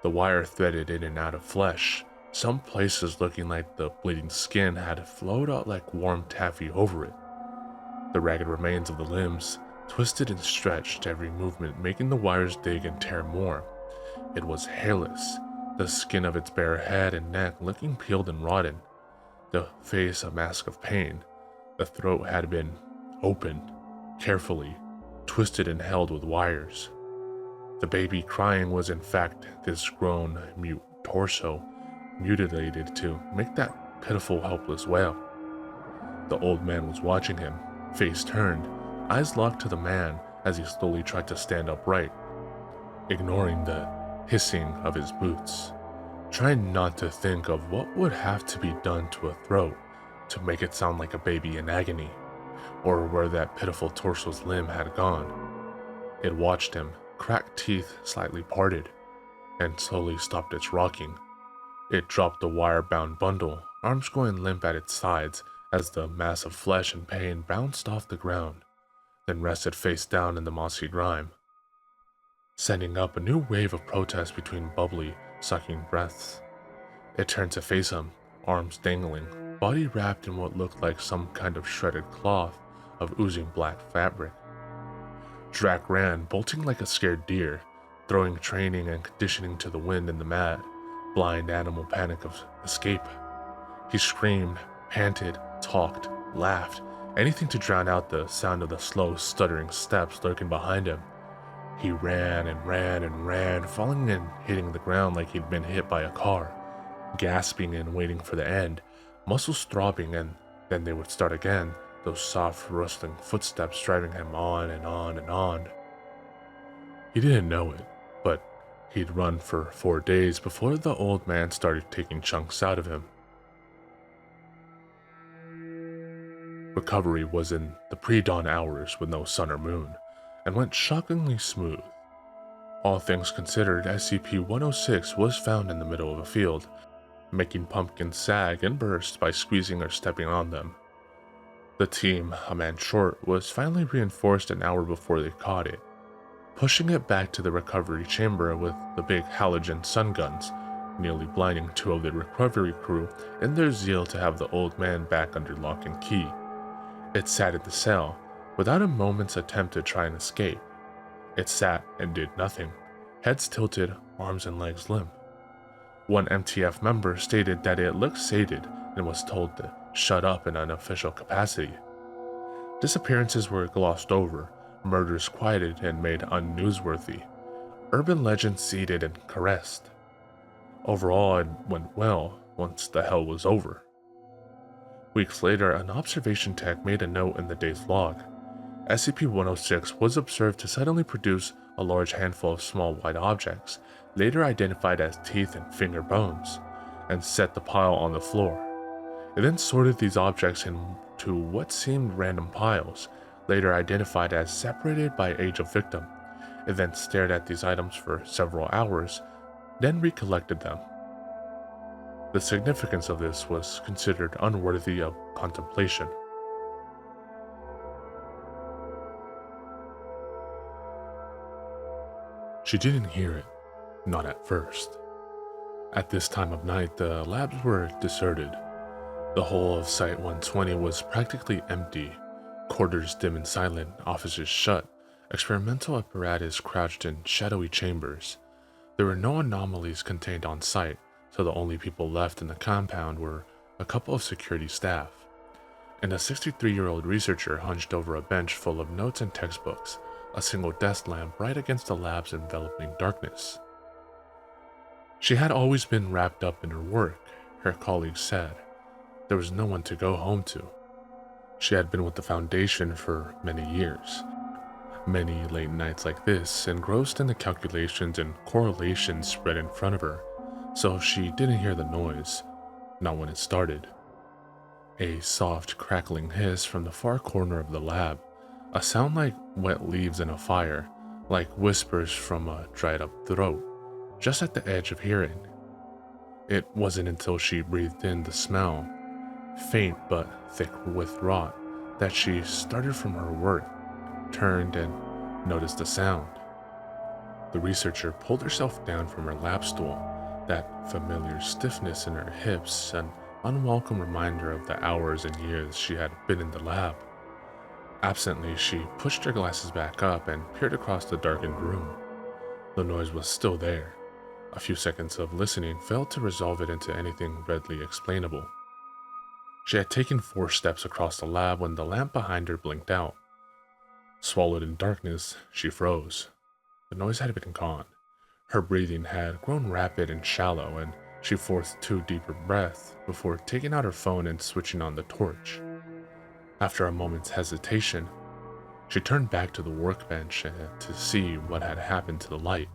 The wire threaded in and out of flesh, some places looking like the bleeding skin had flowed out like warm taffy over it. The ragged remains of the limbs twisted and stretched, every movement making the wires dig and tear more. It was hairless, the skin of its bare head and neck looking peeled and rotten, the face a mask of pain. The throat had been opened, carefully, twisted and held with wires. The baby crying was in fact this grown, mute torso, mutilated to make that pitiful, helpless wail. The old man was watching him, face turned, eyes locked to the man as he slowly tried to stand upright, ignoring the hissing of his boots, trying not to think of what would have to be done to a throat to make it sound like a baby in agony, or where that pitiful torso's limb had gone. It watched him, cracked teeth slightly parted, and slowly stopped its rocking. It dropped the wire-bound bundle, arms going limp at its sides as the mass of flesh and pain bounced off the ground, then rested face down in the mossy grime, sending up a new wave of protest between bubbly, sucking breaths. It turned to face him, arms dangling, body wrapped in what looked like some kind of shredded cloth of oozing black fabric. Drac ran, bolting like a scared deer, throwing training and conditioning to the wind and the mad, blind animal panic of escape. He screamed, panted, talked, laughed, anything to drown out the sound of the slow, stuttering steps lurking behind him. He ran and ran and ran, falling and hitting the ground like he'd been hit by a car, gasping and waiting for the end, muscles throbbing, and then they would start again, those soft, rustling footsteps driving him on and on and on. He didn't know it, but he'd run for 4 days before the old man started taking chunks out of him. Recovery was in the pre-dawn hours with no sun or moon, and went shockingly smooth. All things considered, SCP-106 was found in the middle of a field, making pumpkins sag and burst by squeezing or stepping on them. The team, a man short, was finally reinforced an hour before they caught it, pushing it back to the recovery chamber with the big halogen sun guns, nearly blinding 2 of the recovery crew in their zeal to have the old man back under lock and key. It sat in the cell, without a moment's attempt to try and escape. It sat and did nothing, heads tilted, arms and legs limp. One MTF member stated that it looked sated and was told to shut up in an official capacity. Disappearances were glossed over, murders quieted and made unnewsworthy. urban legend seeded and caressed. Overall, it went well once the hell was over. Weeks later, an observation tech made a note in the day's log. SCP-106 was observed to suddenly produce a large handful of small white objects, later identified as teeth and finger bones, and set the pile on the floor. It then sorted these objects into what seemed random piles, later identified as separated by age of victim. It then stared at these items for several hours, then recollected them. The significance of this was considered unworthy of contemplation. She didn't hear it, not at first. At this time of night, the labs were deserted. The whole of Site-120 was practically empty, quarters dim and silent, offices shut, experimental apparatus crouched in shadowy chambers. There were no anomalies contained on site, so the only people left in the compound were a couple of security staff, and a 63-year-old researcher hunched over a bench full of notes and textbooks, a single desk lamp right against the lab's enveloping darkness. She had always been wrapped up in her work, her colleagues said. There was no one to go home to. She had been with the Foundation for many years. Many late nights like this, engrossed in the calculations and correlations spread in front of her, so she didn't hear the noise, not when it started. A soft, crackling hiss from the far corner of the lab, a sound like wet leaves in a fire, like whispers from a dried-up throat, just at the edge of hearing. It wasn't until she breathed in the smell, faint but thick with rot, that she started from her work, turned, and noticed the sound. The researcher pulled herself down from her lab stool, that familiar stiffness in her hips, an unwelcome reminder of the hours and years she had been in the lab. Absently, she pushed her glasses back up and peered across the darkened room. The noise was still there. A few seconds of listening failed to resolve it into anything readily explainable. She had taken 4 steps across the lab when the lamp behind her blinked out. Swallowed in darkness, she froze. The noise had been gone. Her breathing had grown rapid and shallow, and she forced 2 deeper breaths before taking out her phone and switching on the torch. After a moment's hesitation, she turned back to the workbench to see what had happened to the light.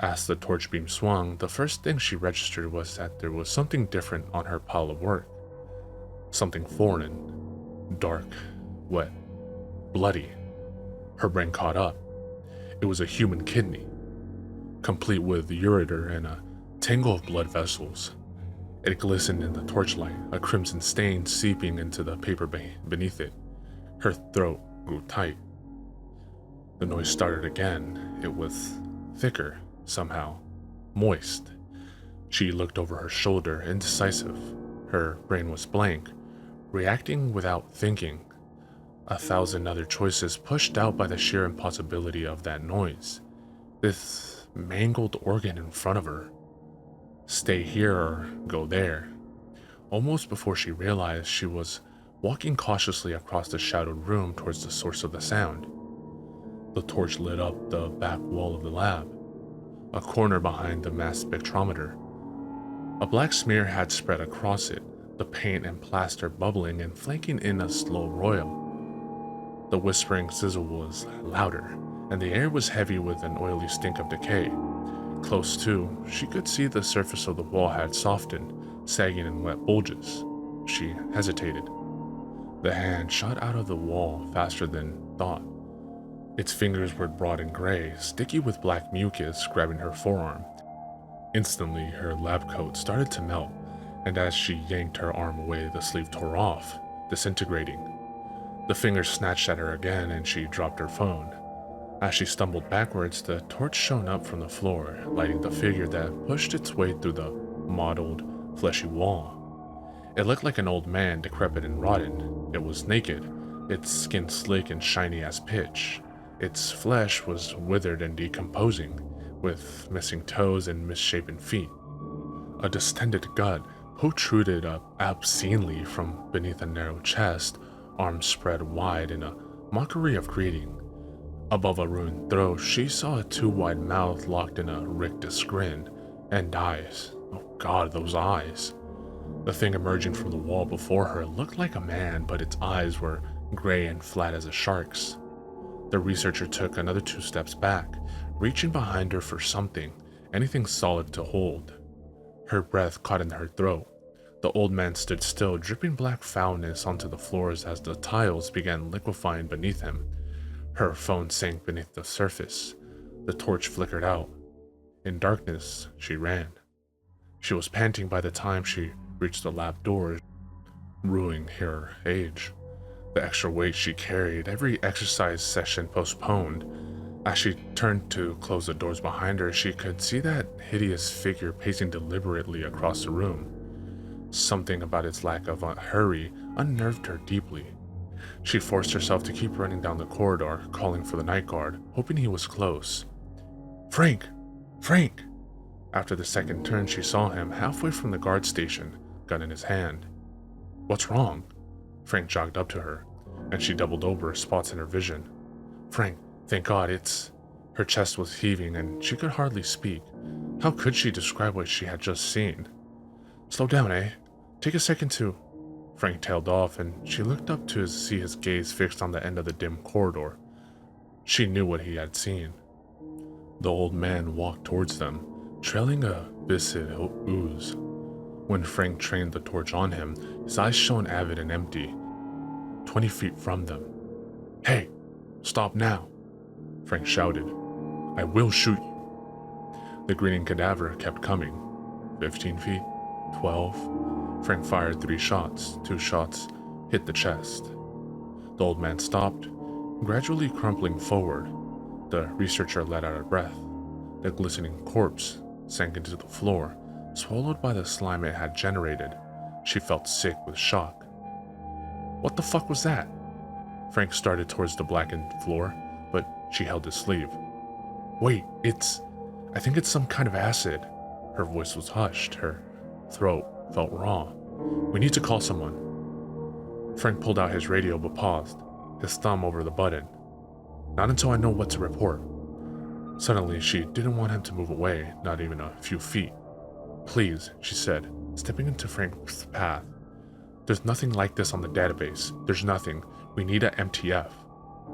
As the torch beam swung, the first thing she registered was that there was something different on her pile of work. Something foreign, dark, wet, bloody. Her brain caught up. It was a human kidney, complete with ureter and a tangle of blood vessels. It glistened in the torchlight, a crimson stain seeping into the paper beneath it. Her throat grew tight. The noise started again. It was thicker, somehow, moist. She looked over her shoulder, indecisive. Her brain was blank, reacting without thinking. 1,000 other choices pushed out by the sheer impossibility of that noise. This mangled organ in front of her. Stay here or go there. Almost before she realized, she was walking cautiously across the shadowed room towards the source of the sound. The torch lit up the back wall of the lab, a corner behind the mass spectrometer. A black smear had spread across it, the paint and plaster bubbling and flanking in a slow roil. The whispering sizzle was louder, and the air was heavy with an oily stink of decay. Close to, she could see the surface of the wall had softened, sagging in wet bulges. She hesitated. The hand shot out of the wall faster than thought. Its fingers were broad and gray, sticky with black mucus, grabbing her forearm. Instantly, her lab coat started to melt, and as she yanked her arm away, the sleeve tore off, disintegrating. The fingers snatched at her again, and she dropped her phone. As she stumbled backwards, the torch shone up from the floor, lighting the figure that pushed its way through the mottled, fleshy wall. It looked like an old man, decrepit and rotten. It was naked, its skin slick and shiny as pitch. Its flesh was withered and decomposing, with missing toes and misshapen feet. A distended gut protruded up obscenely from beneath a narrow chest, arms spread wide in a mockery of greeting. Above a ruined throat, she saw a too-wide mouth locked in a rictus grin, and eyes. Oh god, those eyes. The thing emerging from the wall before her looked like a man, but its eyes were gray and flat as a shark's. The researcher took another 2 steps back, reaching behind her for something, anything solid to hold. Her breath caught in her throat. The old man stood still, dripping black foulness onto the floors as the tiles began liquefying beneath him. Her phone sank beneath the surface. The torch flickered out. In darkness, she ran. She was panting by the time she reached the lab door, ruining her age. The extra weight she carried, every exercise session postponed. As she turned to close the doors behind her, she could see that hideous figure pacing deliberately across the room. Something about its lack of hurry unnerved her deeply. She forced herself to keep running down the corridor, calling for the night guard, hoping he was close. "Frank! Frank!" After the second turn, she saw him halfway from the guard station, gun in his hand. "What's wrong?" Frank jogged up to her, and she doubled over, spots in her vision. "Frank, thank God, it's..." Her chest was heaving, and she could hardly speak. How could she describe what she had just seen? "Slow down, eh? Take a second to..." Frank tailed off, and she looked up to see his gaze fixed on the end of the dim corridor. She knew what he had seen. The old man walked towards them, trailing a viscid ooze. When Frank trained the torch on him, his eyes shone avid and empty. 20 feet from them. "Hey, stop now!" Frank shouted. "I will shoot you." The grinning cadaver kept coming. 15 feet, 12. Frank fired 3 shots. 2 shots hit the chest. The old man stopped, gradually crumpling forward. The researcher let out a breath. The glistening corpse sank into the floor, swallowed by the slime it had generated. She felt sick with shock. What the fuck was that? Frank started towards the blackened floor, but she held his sleeve. "Wait, I think it's some kind of acid." Her voice was hushed. Her throat felt raw. "We need to call someone." Frank pulled out his radio but paused, his thumb over the button. "Not until I know what to report." Suddenly, she didn't want him to move away, not even a few feet. "Please," she said, stepping into Frank's path. "There's nothing like this on the database. There's nothing. We need a MTF."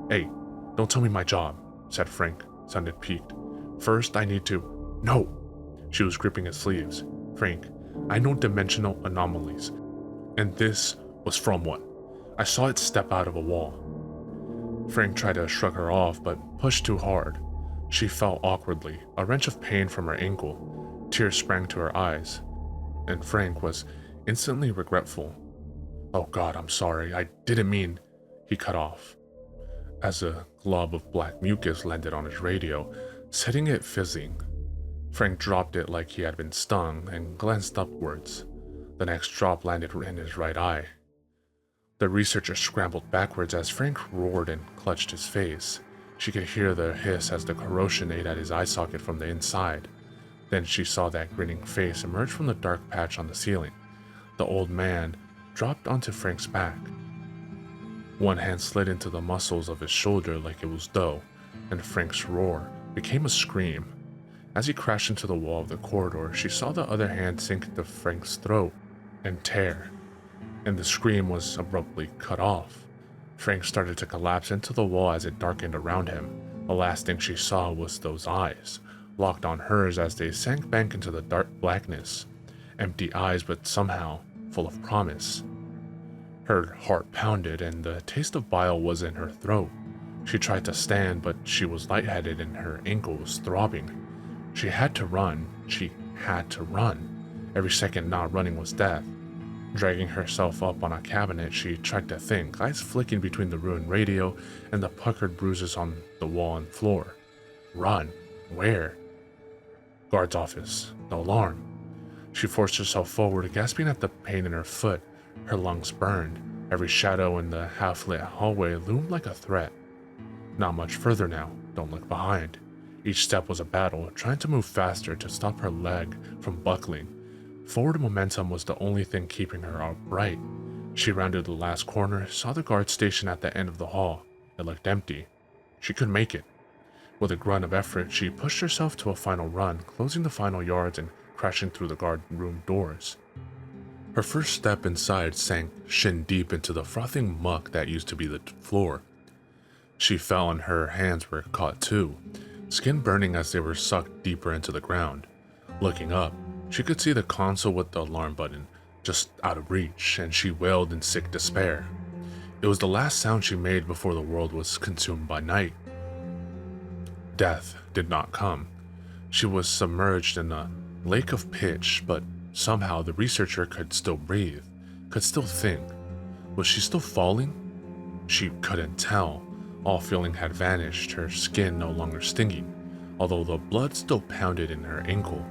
"Hey, don't tell me my job," said Frank, sounded piqued. "First, I need to..." "No!" She was gripping his sleeves. "Frank, I know dimensional anomalies. And this was from one. I saw it step out of a wall." Frank tried to shrug her off, but pushed too hard. She fell awkwardly, a wrench of pain from her ankle. Tears sprang to her eyes, and Frank was instantly regretful. "Oh God, I'm sorry. I didn't mean..." He cut off, as a glob of black mucus landed on his radio, setting it fizzing. Frank dropped it like he had been stung and glanced upwards. The next drop landed in his right eye. The researcher scrambled backwards as Frank roared and clutched his face. She could hear the hiss as the corrosion ate at his eye socket from the inside. Then she saw that grinning face emerge from the dark patch on the ceiling. The old man dropped onto Frank's back. One hand slid into the muscles of his shoulder like it was dough, and Frank's roar became a scream. As he crashed into the wall of the corridor, she saw the other hand sink into Frank's throat and tear, and the scream was abruptly cut off. Frank started to collapse into the wall as it darkened around him. The last thing she saw was those eyes, locked on hers as they sank back into the dark blackness. Empty eyes, but somehow full of promise. Her heart pounded, and the taste of bile was in her throat. She tried to stand, but she was lightheaded and her ankle was throbbing. She had to run. She had to run. Every second not running was death. Dragging herself up on a cabinet, she tried to think, eyes flicking between the ruined radio and the puckered bruises on the wall and floor. Run. Where? Guard's office. No alarm. She forced herself forward, gasping at the pain in her foot. Her lungs burned. Every shadow in the half-lit hallway loomed like a threat. Not much further now. Don't look behind. Each step was a battle, trying to move faster to stop her leg from buckling. Forward momentum was the only thing keeping her upright. She rounded the last corner, saw the guard station at the end of the hall. It looked empty. She could make it. With a grunt of effort, she pushed herself to a final run, closing the final yards and crashing through the guard room doors. Her first step inside sank shin deep into the frothing muck that used to be the floor. She fell and her hands were caught too, skin burning as they were sucked deeper into the ground. Looking up, she could see the console with the alarm button just out of reach, and she wailed in sick despair. It was the last sound she made before the world was consumed by night. Death did not come. She was submerged in a lake of pitch, but somehow the researcher could still breathe, could still think. Was she still falling? She couldn't tell. All feeling had vanished, her skin no longer stinging, although the blood still pounded in her ankle.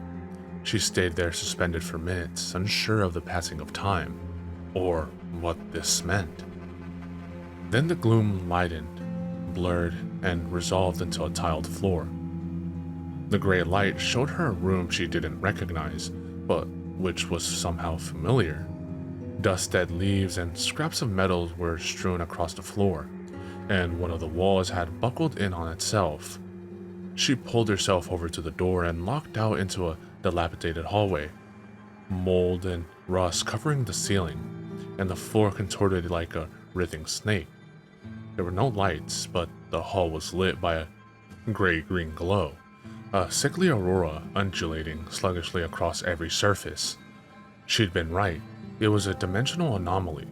She stayed there suspended for minutes, unsure of the passing of time, or what this meant. Then the gloom lightened, blurred, and resolved into a tiled floor. The gray light showed her a room she didn't recognize, but which was somehow familiar. Dust-dead leaves and scraps of metal were strewn across the floor, and one of the walls had buckled in on itself. She pulled herself over to the door and locked out into a dilapidated hallway, mold and rust covering the ceiling, and the floor contorted like a writhing snake. There were no lights, but the hall was lit by a gray-green glow, a sickly aurora undulating sluggishly across every surface. She'd been right. It was a dimensional anomaly,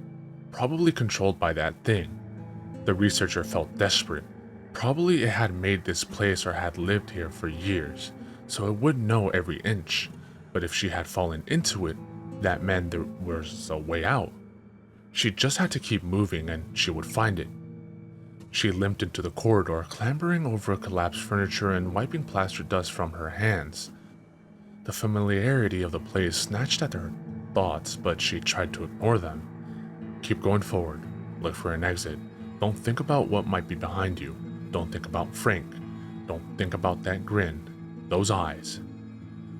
probably controlled by that thing. The researcher felt desperate. Probably it had made this place or had lived here for years, so it would know every inch. But if she had fallen into it, that meant there was a way out. She just had to keep moving and she would find it. She limped into the corridor, clambering over collapsed furniture and wiping plaster dust from her hands. The familiarity of the place snatched at her thoughts, but she tried to ignore them. Keep going forward. Look for an exit. Don't think about what might be behind you. Don't think about Frank. Don't think about that grin. Those eyes.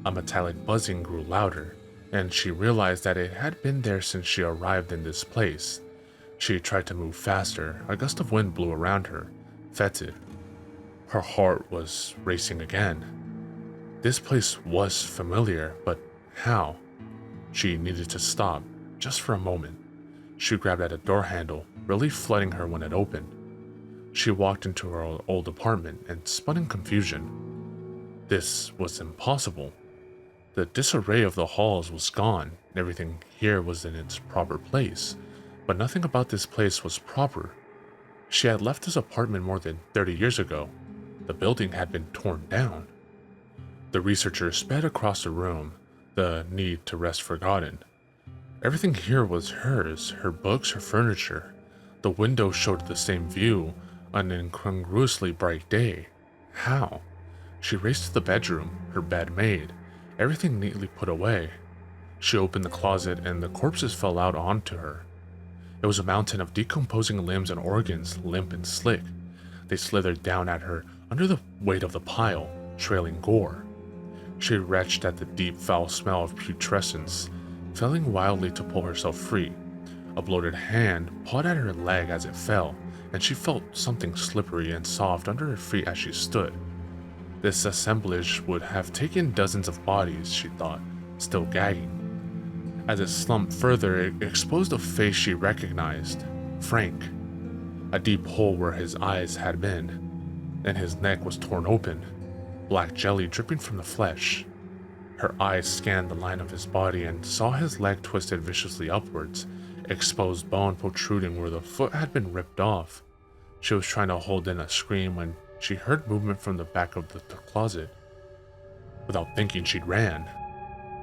A metallic buzzing grew louder, and she realized that it had been there since she arrived in this place. She tried to move faster. A gust of wind blew around her, fetid. Her heart was racing again. This place was familiar, but how? She needed to stop, just for a moment. She grabbed at a door handle, relief flooding her when it opened. She walked into her old apartment and spun in confusion. This was impossible. The disarray of the halls was gone. Everything here was in its proper place, but nothing about this place was proper. She had left this apartment more than 30 years ago. The building had been torn down. The researcher sped across the room, the need to rest forgotten. Everything here was hers, her books, her furniture. The window showed the same view, an incongruously bright day. How? She raced to the bedroom, her bed made, everything neatly put away. She opened the closet and the corpses fell out onto her. It was a mountain of decomposing limbs and organs, limp and slick. They slithered down at her under the weight of the pile, trailing gore. She retched at the deep, foul smell of putrescence, failing wildly to pull herself free. A bloated hand pawed at her leg as it fell, and she felt something slippery and soft under her feet as she stood. This assemblage would have taken dozens of bodies, she thought, still gagging. As it slumped further, it exposed a face she recognized, Frank. A deep hole where his eyes had been, and his neck was torn open, black jelly dripping from the flesh. Her eyes scanned the line of his body and saw his leg twisted viciously upwards, exposed bone protruding where the foot had been ripped off. She was trying to hold in a scream when she heard movement from the back of the closet. Without thinking, she ran.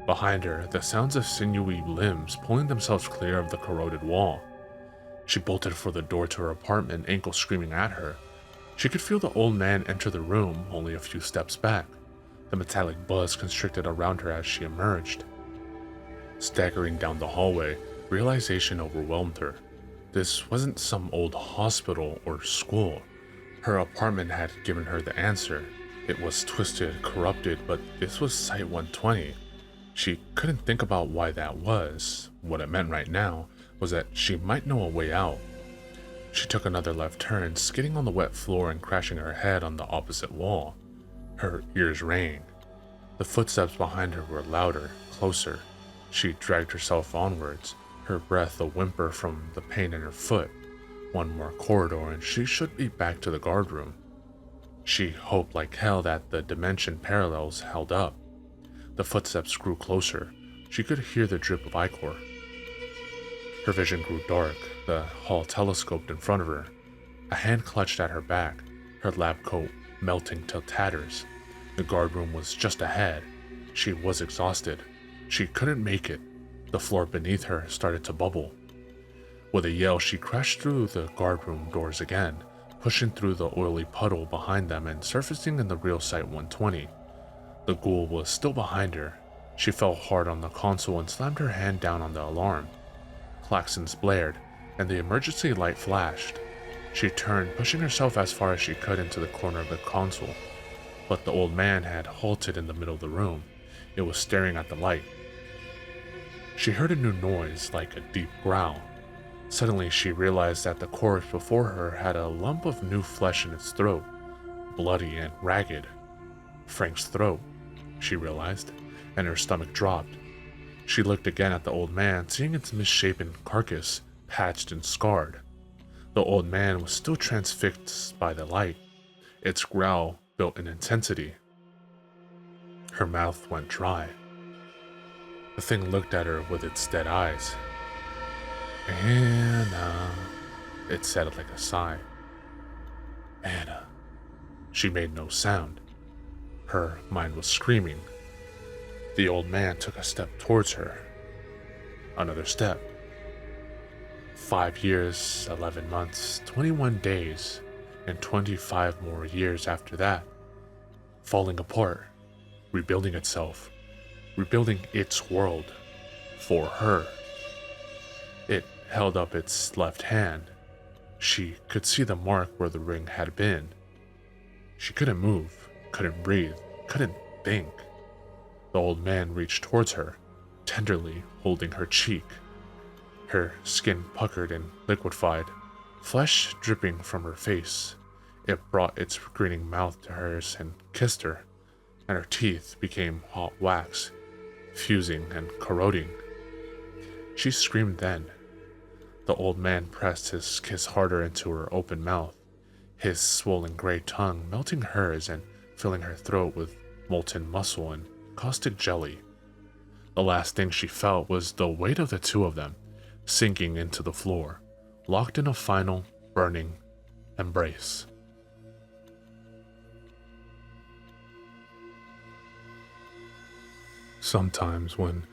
Behind her, the sounds of sinewy limbs pulling themselves clear of the corroded wall. She bolted for the door to her apartment, ankle screaming at her. She could feel the old man enter the room, only a few steps back. The metallic buzz constricted around her as she emerged. Staggering down the hallway, realization overwhelmed her. This wasn't some old hospital or school. Her apartment had given her the answer. It was twisted, corrupted, but this was Site 120. She couldn't think about why that was. What it meant right now was that she might know a way out. She took another left turn, skidding on the wet floor and crashing her head on the opposite wall. Her ears rang. The footsteps behind her were louder, closer. She dragged herself onwards, her breath a whimper from the pain in her foot. One more corridor and she should be back to the guard room. She hoped like hell that the dimension parallels held up. The footsteps grew closer. She could hear the drip of ichor. Her vision grew dark. The hall telescoped in front of her. A hand clutched at her back, her lab coat melting to tatters. The guard room was just ahead. She was exhausted. She couldn't make it. The floor beneath her started to bubble. With a yell, she crashed through the guard room doors again, pushing through the oily puddle behind them and surfacing in the real Site 120. The ghoul was still behind her. She fell hard on the console and slammed her hand down on the alarm. Klaxons blared, and the emergency light flashed. She turned, pushing herself as far as she could into the corner of the console. But the old man had halted in the middle of the room. It was staring at the light. She heard a new noise, like a deep growl. Suddenly, she realized that the corpse before her had a lump of new flesh in its throat, bloody and ragged. Frank's throat, she realized, and her stomach dropped. She looked again at the old man, seeing its misshapen carcass, patched and scarred. The old man was still transfixed by the light. Its growl built in intensity. Her mouth went dry. The thing looked at her with its dead eyes. "Anna," it said like a sigh. "Anna." She made no sound. Her mind was screaming. The old man took a step towards her. Another step. 5 years, 11 months, 21 days, and 25 more years after that. Falling apart, rebuilding itself, rebuilding its world, for her. It held up its left hand. She could see the mark where the ring had been. She couldn't move, couldn't breathe, couldn't think. The old man reached towards her, tenderly holding her cheek. Her skin puckered and liquefied, flesh dripping from her face. It brought its grinning mouth to hers and kissed her, and her teeth became hot wax, fusing and corroding. She screamed then. The old man pressed his kiss harder into her open mouth, his swollen gray tongue melting hers and filling her throat with molten muscle and caustic jelly. The last thing she felt was the weight of the two of them, sinking into the floor, locked in a final, burning embrace. Sometimes when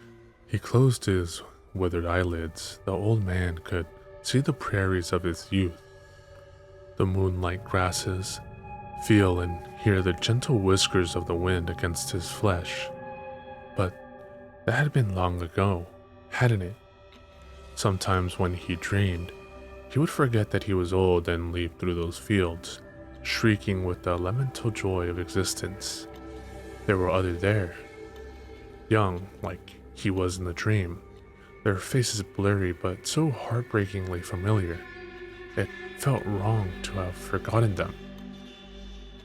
he closed his withered eyelids, the old man could see the prairies of his youth, the moonlight grasses, feel and hear the gentle whiskers of the wind against his flesh. But that had been long ago, hadn't it? Sometimes when he dreamed, he would forget that he was old and leap through those fields, shrieking with the elemental joy of existence. There were others there, young like he was in the dream, their faces blurry but so heartbreakingly familiar. It felt wrong to have forgotten them.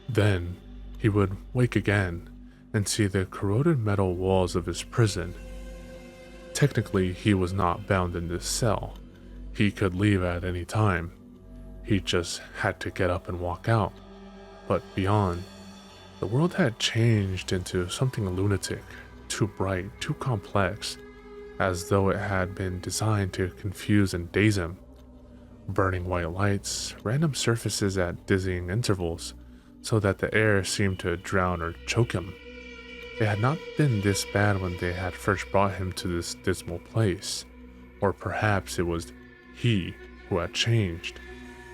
Then he would wake again and see the corroded metal walls of his prison. Technically, he was not bound in this cell. He could leave at any time. He just had to get up and walk out. But beyond, the world had changed into something lunatic, too bright, too complex, as though it had been designed to confuse and daze him. Burning white lights, random surfaces at dizzying intervals, so that the air seemed to drown or choke him. It had not been this bad when they had first brought him to this dismal place. Or perhaps it was he who had changed,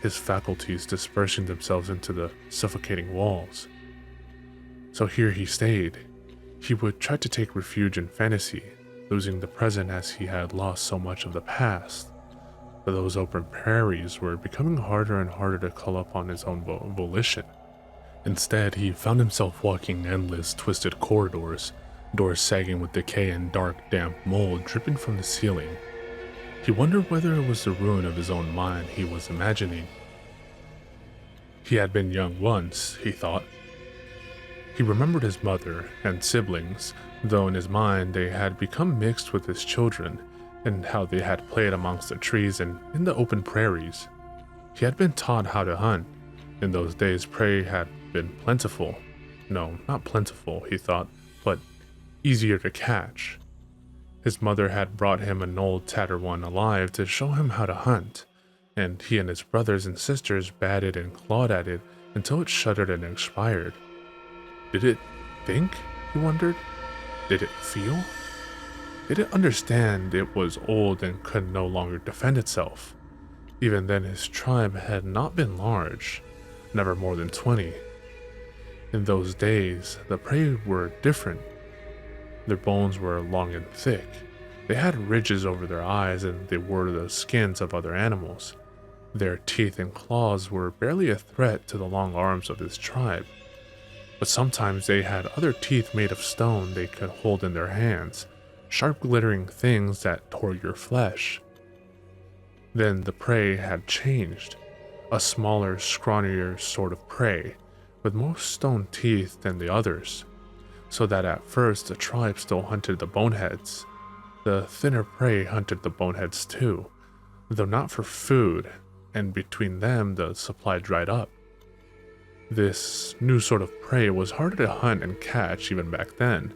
his faculties dispersing themselves into the suffocating walls. So here he stayed. He would try to take refuge in fantasy, losing the present as he had lost so much of the past. But those open prairies were becoming harder and harder to call up on his own volition. Instead, he found himself walking endless twisted corridors, doors sagging with decay and dark, damp mold dripping from the ceiling. He wondered whether it was the ruin of his own mind he was imagining. He had been young once, he thought. He remembered his mother and siblings, though in his mind they had become mixed with his children, and how they had played amongst the trees and in the open prairies. He had been taught how to hunt. In those days, prey had been plentiful. No, not plentiful, he thought, but easier to catch. His mother had brought him an old tattered one alive to show him how to hunt, and he and his brothers and sisters batted and clawed at it until it shuddered and expired. Did it think? He wondered. Did it feel? Did it understand it was old and could no longer defend itself? Even then, his tribe had not been large, never more than 20. In those days, the prey were different. Their bones were long and thick. They had ridges over their eyes, and they wore the skins of other animals. Their teeth and claws were barely a threat to the long arms of his tribe. But sometimes they had other teeth made of stone they could hold in their hands, sharp glittering things that tore your flesh. Then the prey had changed, a smaller, scrawnier sort of prey, with more stone teeth than the others, so that at first the tribe still hunted the boneheads. The thinner prey hunted the boneheads too, though not for food, and between them the supply dried up. This new sort of prey was harder to hunt and catch even back then.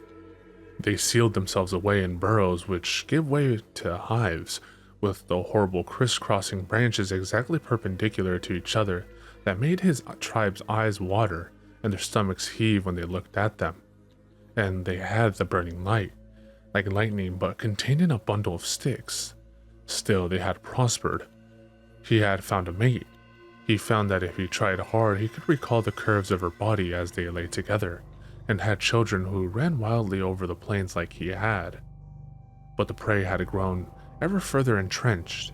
They sealed themselves away in burrows which gave way to hives, with the horrible crisscrossing branches exactly perpendicular to each other that made his tribe's eyes water and their stomachs heave when they looked at them. And they had the burning light, like lightning but contained in a bundle of sticks. Still, they had prospered. He had found a mate. He found that if he tried hard, he could recall the curves of her body as they lay together, and had children who ran wildly over the plains like he had. But the prey had grown ever further entrenched,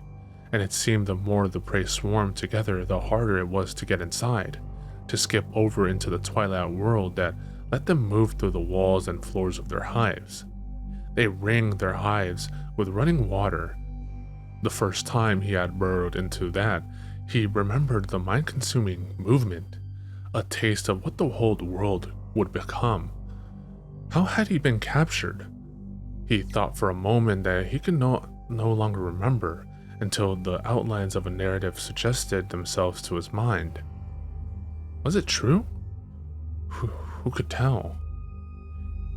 and it seemed the more the prey swarmed together, the harder it was to get inside, to skip over into the twilight world that let them move through the walls and floors of their hives. They ringed their hives with running water. The first time he had burrowed into that, he remembered the mind-consuming movement, a taste of what the whole world would become. How had he been captured? He thought for a moment that he could no longer remember until the outlines of a narrative suggested themselves to his mind. Was it true? Who could tell?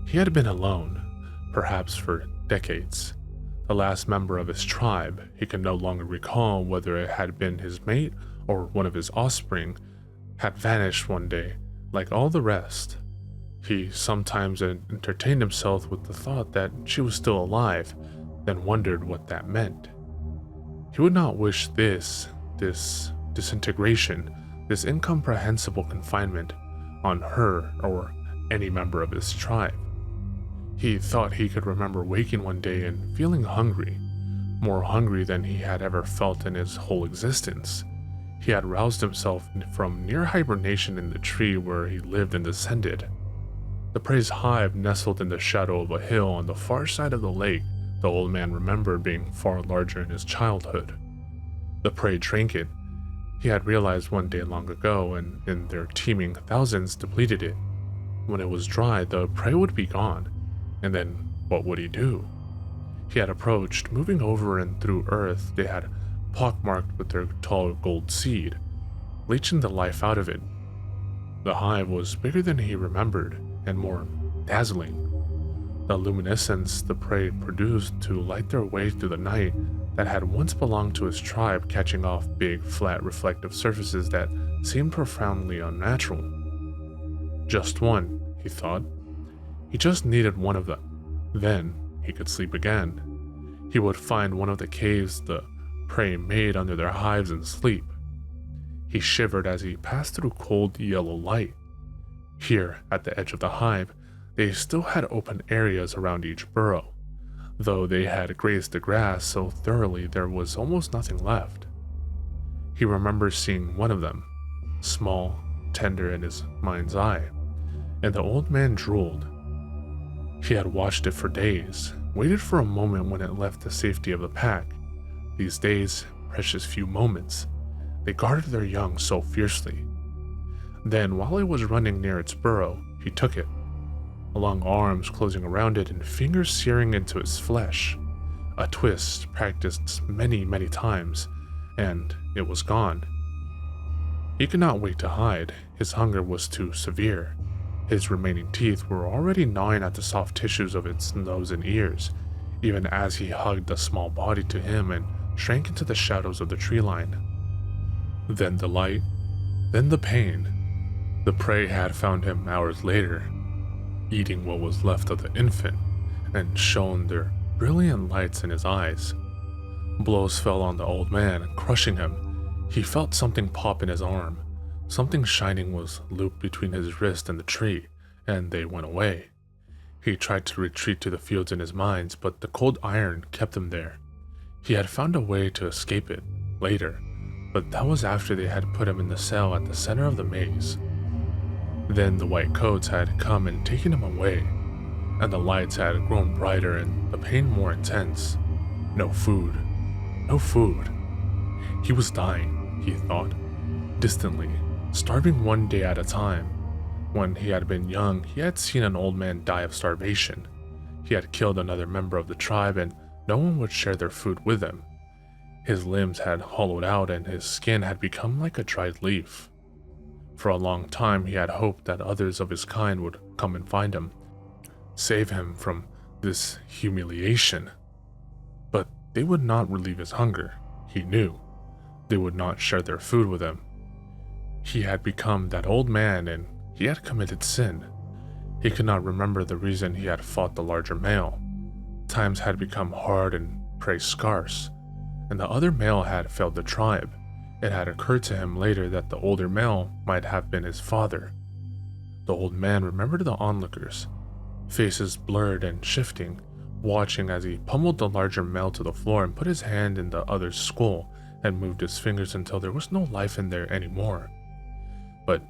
He had been alone, perhaps for decades. The last member of his tribe, he could no longer recall whether it had been his mate or one of his offspring, had vanished one day, like all the rest. He sometimes entertained himself with the thought that she was still alive, then wondered what that meant. He would not wish this disintegration, this incomprehensible confinement, on her or any member of his tribe. He thought he could remember waking one day and feeling hungry, more hungry than he had ever felt in his whole existence. He had roused himself from near hibernation in the tree where he lived and descended. The prey's hive nestled in the shadow of a hill on the far side of the lake. The old man remembered being far larger in his childhood. The prey drank it. He had realized one day long ago, and in their teeming thousands depleted it. When it was dry, the prey would be gone, and then what would he do? He had approached, moving over and through earth they had pockmarked with their tall gold seed, leeching the life out of it. The hive was bigger than he remembered, and more dazzling. The luminescence the prey produced to light their way through the night that had once belonged to his tribe, catching off big, flat, reflective surfaces that seemed profoundly unnatural. Just one, he thought. He just needed one of them. Then he could sleep again. He would find one of the caves the prey made under their hives and sleep. He shivered as he passed through cold yellow light. Here, at the edge of the hive, they still had open areas around each burrow, though they had grazed the grass so thoroughly there was almost nothing left. He remembers seeing one of them, small, tender in his mind's eye, and the old man drooled. He had watched it for days, waited for a moment when it left the safety of the pack, these days, precious few moments, they guarded their young so fiercely. Then, while it was running near its burrow, he took it, long arms closing around it and fingers searing into its flesh. A twist practiced many, many times, and it was gone. He could not wait to hide. His hunger was too severe. His remaining teeth were already gnawing at the soft tissues of its nose and ears, even as he hugged the small body to him and shrank into the shadows of the tree line. Then the light, then the pain. The prey had found him hours later, eating what was left of the infant, and shone their brilliant lights in his eyes. Blows fell on the old man, crushing him. He felt something pop in his arm. Something shining was looped between his wrist and the tree, and they went away. He tried to retreat to the fields in his mind, but the cold iron kept him there. He had found a way to escape it later, but that was after they had put him in the cell at the center of the maze. Then the white coats had come and taken him away, and the lights had grown brighter and the pain more intense. No food. No food. He was dying, he thought, distantly, starving one day at a time. When he had been young, he had seen an old man die of starvation. He had killed another member of the tribe and no one would share their food with him. His limbs had hollowed out and his skin had become like a dried leaf. For a long time, he had hoped that others of his kind would come and find him, save him from this humiliation. But they would not relieve his hunger, he knew. They would not share their food with him. He had become that old man and he had committed sin. He could not remember the reason he had fought the larger male. Times had become hard and prey scarce, and the other male had failed the tribe. It had occurred to him later that the older male might have been his father. The old man remembered the onlookers, faces blurred and shifting, watching as he pummeled the larger male to the floor and put his hand in the other's skull and moved his fingers until there was no life in there anymore. But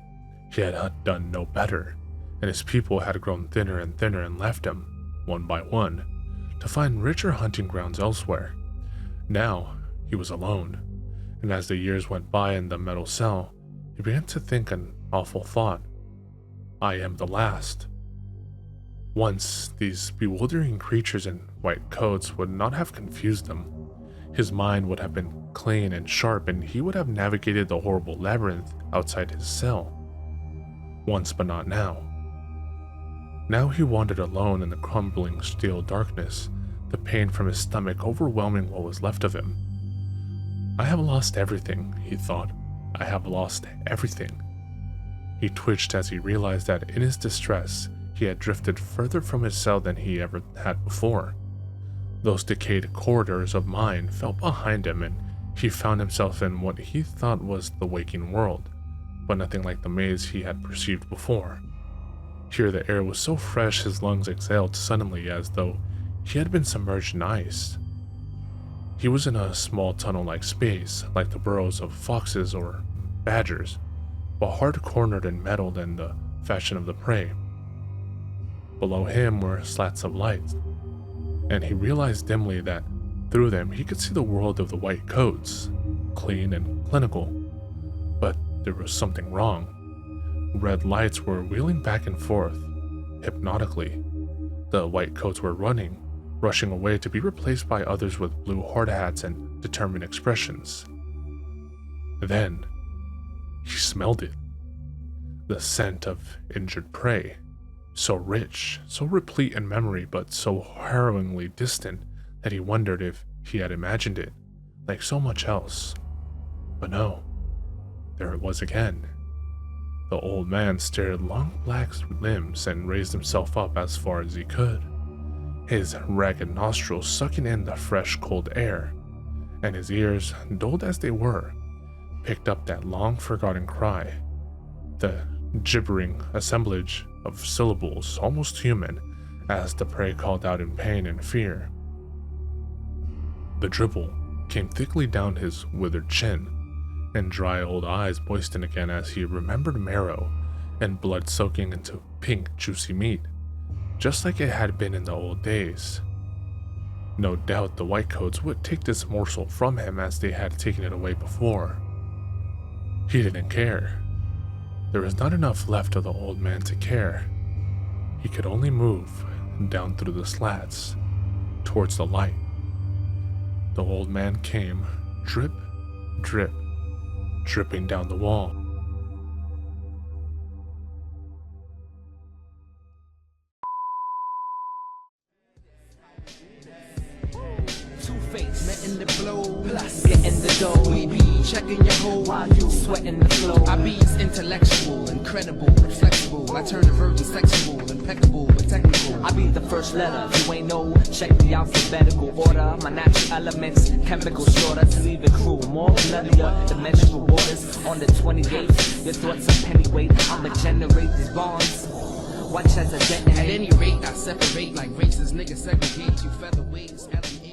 he had done no better, and his people had grown thinner and left him, one by one, to find richer hunting grounds elsewhere. Now he was alone. And as the years went by in the metal cell, he began to think an awful thought. I am the last. Once, these bewildering creatures in white coats would not have confused him. His mind would have been clean and sharp, and he would have navigated the horrible labyrinth outside his cell. Once, but not now. Now he wandered alone in the crumbling steel darkness, the pain from his stomach overwhelming what was left of him. I have lost everything, he thought. I have lost everything. He twitched as he realized that in his distress, he had drifted further from his cell than he ever had before. Those decayed corridors of mind fell behind him, and he found himself in what he thought was the waking world, but nothing like the maze he had perceived before. Here the air was so fresh his lungs exhaled suddenly as though he had been submerged in ice. He was in a small tunnel-like space, like the burrows of foxes or badgers, but hard-cornered and metaled in the fashion of the prey. Below him were slats of light, and he realized dimly that through them he could see the world of the white coats, clean and clinical. But there was something wrong. Red lights were wheeling back and forth, hypnotically. The white coats were running, rushing away to be replaced by others with blue hard hats and determined expressions. Then, he smelled it. The scent of injured prey, so rich, so replete in memory, but so harrowingly distant that he wondered if he had imagined it, like so much else. But no, there it was again. The old man stared long black limbs and raised himself up as far as he could, his ragged nostrils sucking in the fresh, cold air, and his ears, dulled as they were, picked up that long-forgotten cry, the gibbering assemblage of syllables almost human as the prey called out in pain and fear. The dribble came thickly down his withered chin, and dry old eyes moistened again as he remembered marrow and blood soaking into pink, juicy meat, just like it had been in the old days. No doubt the whitecoats would take this morsel from him as they had taken it away before. He didn't care. There was not enough left of the old man to care. He could only move down through the slats towards the light. The old man came, drip, drip, dripping down the wall. Two-Face, met in the flow, plus getting the dough. We be checking your hoe while you sweating the flow. I be intellectual, incredible, flexible. I turn the virgin sexual, impeccable, but technical. I be the first letter, you ain't know, check the alphabetical order. My natural elements, chemical shorter to leave it cruel. More bloodier, dimensional waters on the 28th. Your thoughts are pennyweight, I'ma generate these bonds. Watch as I detonate. At any rate, I separate like racist niggas segregate you featherweights.